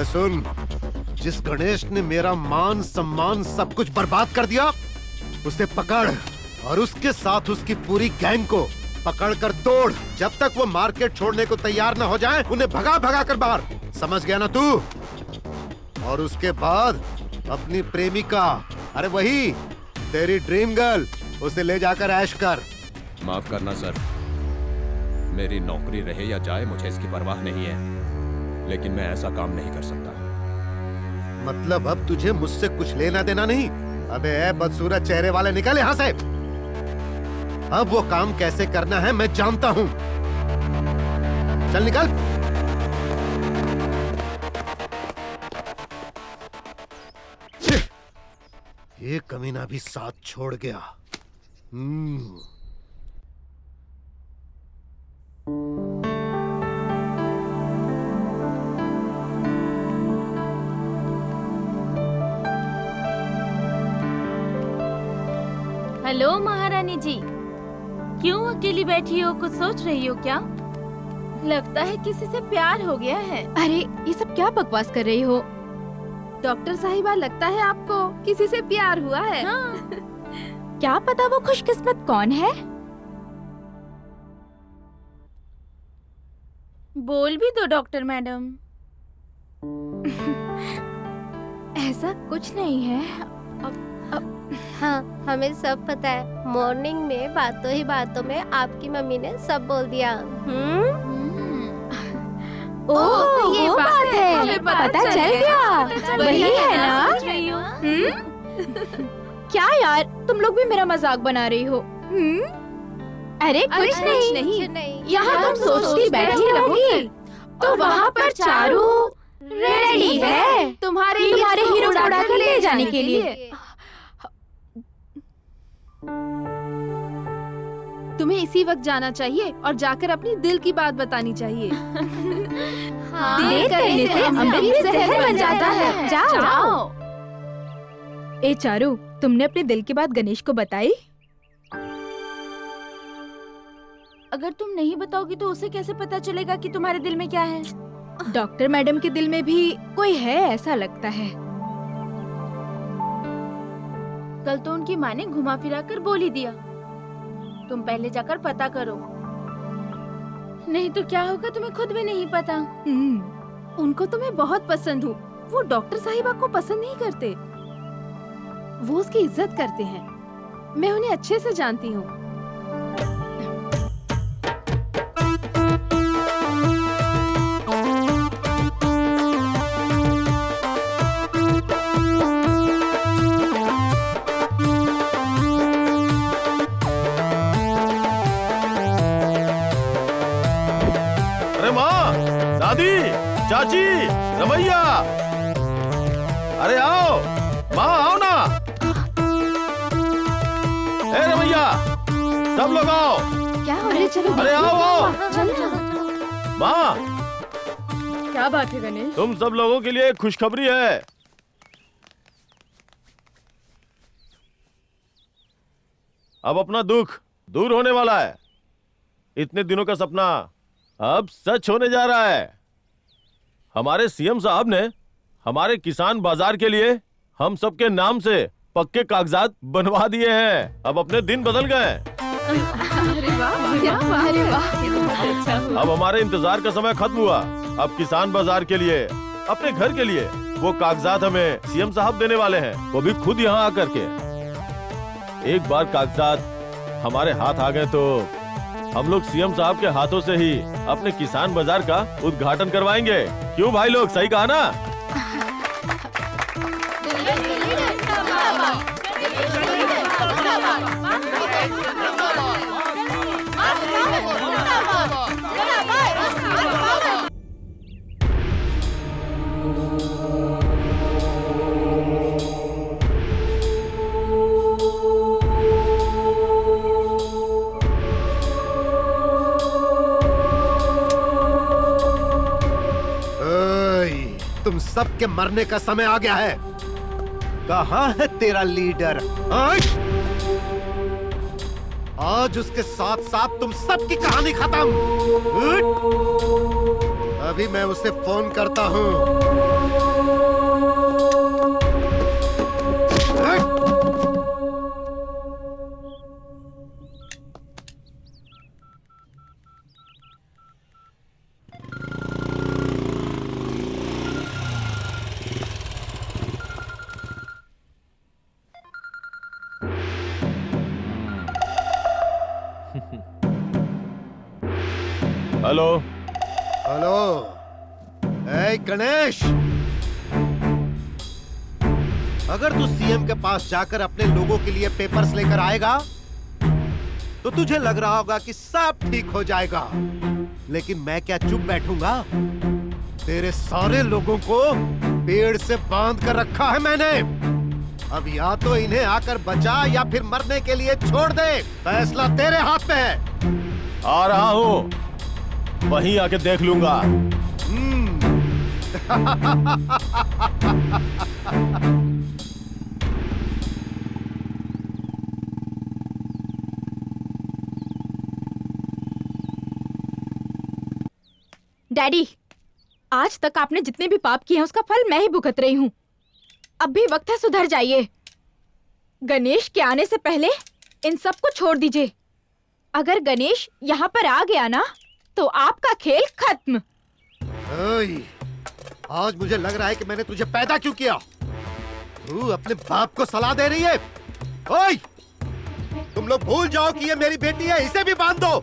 सुन, जिस गणेश ने मेरा मान सम्मान सब कुछ बर्बाद कर दिया, उसे पकड़ और उसके साथ उसकी पूरी गैंग को पकड़ कर तोड़। जब तक वो मार्केट छोड़ने को तैयार न हो जाए, उन्हें भगा भगा कर बाहर। समझ गया ना तू? और उसके बाद अपनी प्रेमिका, अरे वही तेरी ड्रीम गर्ल, उसे ले जाकर ऐश कर। माफ करना सर, मेरी नौकरी रहे या जाए मुझे इसकी परवाह नहीं है, लेकिन मैं ऐसा काम नहीं कर सकता। मतलब अब तुझे मुझसे कुछ लेना देना नहीं? अबे ए बदसूरत चेहरे वाले, निकल यहाँ से। अब वो काम कैसे करना है मैं जानता हूँ। चल निकल। ये कमीना भी साथ छोड़ गया। हेलो महारानी जी, क्यों अकेली बैठी हो? कुछ सोच रही हो क्या? लगता है किसी से प्यार हो गया है। अरे ये सब क्या बकवास कर रही हो? डॉक्टर साहिबा, लगता है आपको किसी से प्यार हुआ है। हाँ। क्या पता वो खुशकिस्मत कौन है? बोल भी दो डॉक्टर मैडम। ऐसा कुछ नहीं है। हाँ, हमें सब पता है। मॉर्निंग में बातों ही बातों में आपकी मम्मी ने सब बोल दिया। ओह, ये बात है। हमें पता चल गया। वही है ना? क्या यार, तुम लोग भी मेरा मजाक बना रही हो। अरे कुछ नहीं। यहाँ तुम सोचती बैठी रहोगी तो वहाँ पर चारू रेडी है तुम्हारे हीरो को उड़ा कर ले जाने के लिए। तुम्हें इसी वक्त जाना चाहिए और जाकर अपनी दिल की बात बतानी चाहिए। देर करने से अमृत भी जहर बन जाता है। जाओ। ए चारू, तुमने अपने दिल की बात गणेश को बताई? अगर तुम नहीं बताओगी तो उसे कैसे पता चलेगा कि तुम्हारे दिल में क्या है? डॉक्टर मैडम के दिल में भी कोई है ऐसा लगता है। कल तो उनकी माँ ने घुमा फिरा कर बोल ही दिया। तुम पहले जाकर पता करो, नहीं तो क्या होगा तुम्हें खुद भी नहीं पता। उनको तो मैं बहुत पसंद हूँ। वो डॉक्टर साहिबा को पसंद नहीं करते, वो उसकी इज्जत करते हैं। मैं उन्हें अच्छे से जानती हूँ। दादी, चाची, रमैया, अरे आओ, माँ आओ ना। ए रमैया, सब लोग आओ। क्या हो रहा है? चलो। अरे आओ। चलो। माँ, क्या बात है गणेश? तुम सब लोगों के लिए एक खुशखबरी है। अब अपना दुख दूर होने वाला है। इतने दिनों का सपना अब सच होने जा रहा है। हमारे सीएम साहब ने हमारे किसान बाजार के लिए हम सबके नाम से पक्के कागजात बनवा दिए हैं। अब अपने दिन बदल गए। अरे वाह, क्या बात है। अब हमारे इंतजार का समय खत्म हुआ। अब किसान बाजार के लिए, अपने घर के लिए वो कागजात हमें सीएम साहब देने वाले हैं, वो भी खुद यहाँ आकर के। एक बार कागजात हमारे हाथ आ गए तो हम लोग सीएम साहब के हाथों से ही अपने किसान बाजार का उद्घाटन करवाएंगे। क्यों भाई लोग, सही कहा ना? तुम सबके मरने का समय आ गया है। कहाँ है तेरा लीडर? आज उसके साथ साथ तुम सबकी कहानी खत्म। अभी मैं उसे फोन करता हूँ। हेलो हेलो, ए गणेश, अगर तू सीएम के पास जाकर अपने लोगों के लिए पेपर्स लेकर आएगा तो तुझे लग रहा होगा कि सब ठीक हो जाएगा, लेकिन मैं क्या चुप बैठूंगा? तेरे सारे लोगों को पेड़ से बांध कर रखा है मैंने। अब या तो इन्हें आकर बचा या फिर मरने के लिए छोड़ दे। फैसला तेरे हाथ में है। आ रहा हूँ, वहीं आके देख लूंगा। डैडी, आज तक आपने जितने भी पाप किए हैं उसका फल मैं ही भुगत रही हूँ। अब भी वक्त है, सुधर जाइए। गणेश के आने से पहले इन सब को छोड़ दीजिए। अगर गणेश यहाँ पर आ गया ना तो आपका खेल खत्म। आज मुझे लग रहा है कि मैंने तुझे पैदा क्यों किया। तू अपने बाप को सलाह दे रही है। ओए, तुम लोग भूल जाओ कि ये मेरी बेटी है, इसे भी बांध दो।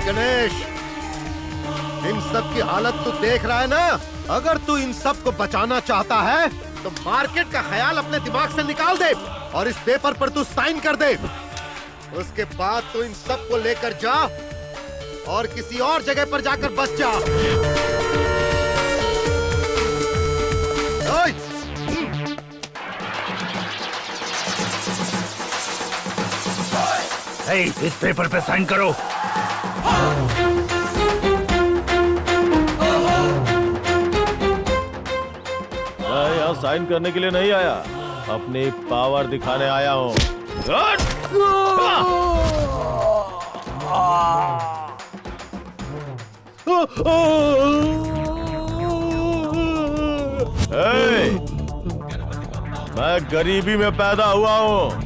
गणेश, इन सब की हालत तू देख रहा है ना। अगर तू इन सब को बचाना चाहता है तो मार्केट का ख्याल अपने दिमाग से निकाल दे और इस पेपर पर तू साइन कर दे। उसके बाद तू इन सब को लेकर जा और किसी और जगह पर जाकर बस जा। इस पेपर पे साइन करो। मैं यहाँ साइन करने के लिए नहीं आया, अपनी पावर दिखाने आया हूँ। मैं गरीबी में पैदा हुआ हूँ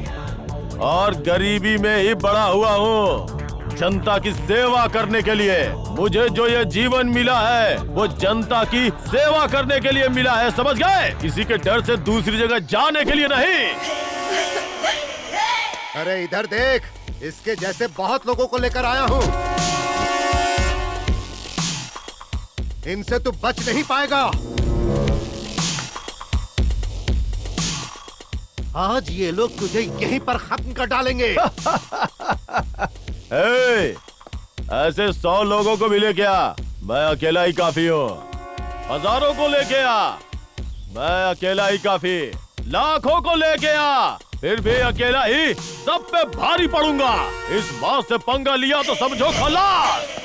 और गरीबी में ही बड़ा हुआ हूँ। जनता की सेवा करने के लिए मुझे जो ये जीवन मिला है वो जनता की सेवा करने के लिए मिला है, समझ गए? किसी के डर से दूसरी जगह जाने के लिए नहीं। अरे इधर देख, इसके जैसे बहुत लोगों को लेकर आया हूँ। इनसे तू बच नहीं पाएगा। आज ये लोग तुझे यहीं पर खत्म कर डालेंगे। ए, ऐसे 100 लोगों को भी लेके आ, मैं अकेला ही काफी हूँ। हजारों को लेके आ, मैं अकेला ही काफी। लाखों को लेके आ, फिर भी अकेला ही सब पे भारी पड़ूंगा। इस बात से पंगा लिया तो समझो खलास।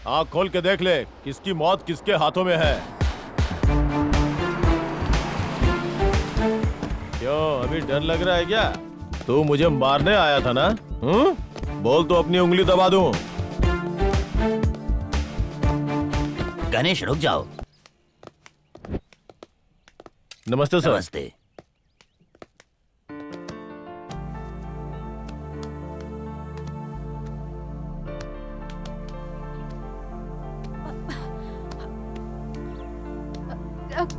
आँख खोल के देख ले, किसकी मौत किसके हाथों में है। क्यों, अभी डर लग रहा है क्या? तू मुझे मारने आया था ना? बोल तो अपनी उंगली दबा दूं। गणेश रुक जाओ। नमस्ते सर। नमस्ते।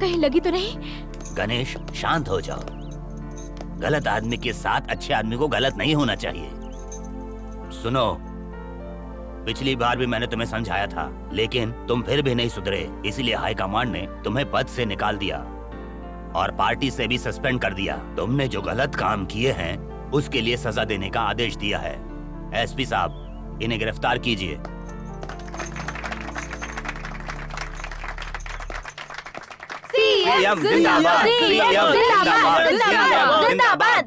कहीं लगी तो नहीं? गणेश शांत हो जाओ। गलत आदमी के साथ अच्छे आदमी को गलत नहीं होना चाहिए। सुनो, पिछली बार भी मैंने तुम्हें समझाया था, लेकिन तुम फिर भी नहीं सुधरे, इसलिए हाई कमांड ने तुम्हें पद से निकाल दिया और पार्टी से भी सस्पेंड कर दिया। तुमने जो गलत काम किए हैं उसके लिए सजा देने का आदेश दिया है। एसपी साहब, इन्हें गिरफ्तार कीजिए। सीएम जिंदाबाद, सीएम जिंदाबाद, जिंदाबाद, जिंदाबाद।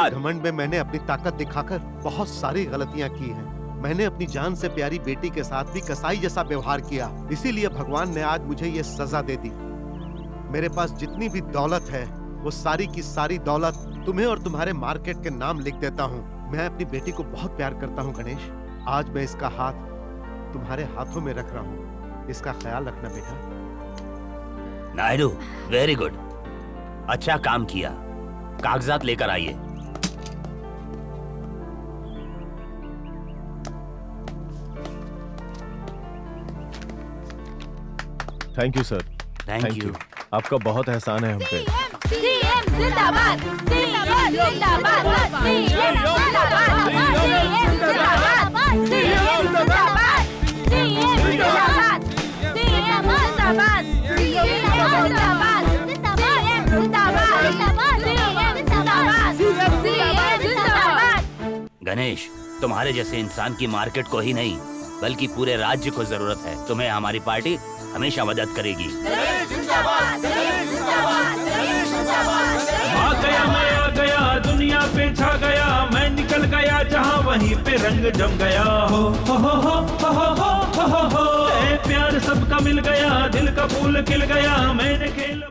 घमंड में मैंने अपनी ताकत दिखाकर बहुत सारी गलतियां की हैं। मैंने अपनी जान से प्यारी बेटी के साथ भी कसाई जैसा व्यवहार किया, इसीलिए भगवान ने आज मुझे ये सजा दे दी। मेरे पास जितनी भी दौलत है वो सारी की सारी दौलत तुम्हें और तुम्हारे मार्केट के नाम लिख देता हूँ। मैं अपनी बेटी को बहुत प्यार करता हूँ गणेश। आज मैं इसका हाथ तुम्हारे हाथों में रख रहा हूँ, इसका ख्याल रखना बेटा। नायडू, वेरी गुड, अच्छा काम किया। कागजात लेकर आइए। Thank you sir. Thank you. आपका बहुत एहसान है हम पे। सीएम जिंदाबाद, सीएम जिंदाबाद, सीएम जिंदाबाद, सीएम जिंदाबाद, सीएम जिंदाबाद, सीएम जिंदाबाद, सीएम जिंदाबाद, सीएम जिंदाबाद। गणेश, तुम्हारे जैसे इंसान की मार्केट को ही नहीं बल्कि पूरे राज्य को जरूरत है। तुम्हें हमारी पार्टी हमेशा मदद करेगी। आ गया, मैं आ गया, दुनिया पे छा गया, मैं निकल गया जहाँ वहीं पे रंग जम गया। हो हो हो हो हो हो हो हो, प्यार सबका मिल गया, दिल का फूल खिल गया, मैंने खेल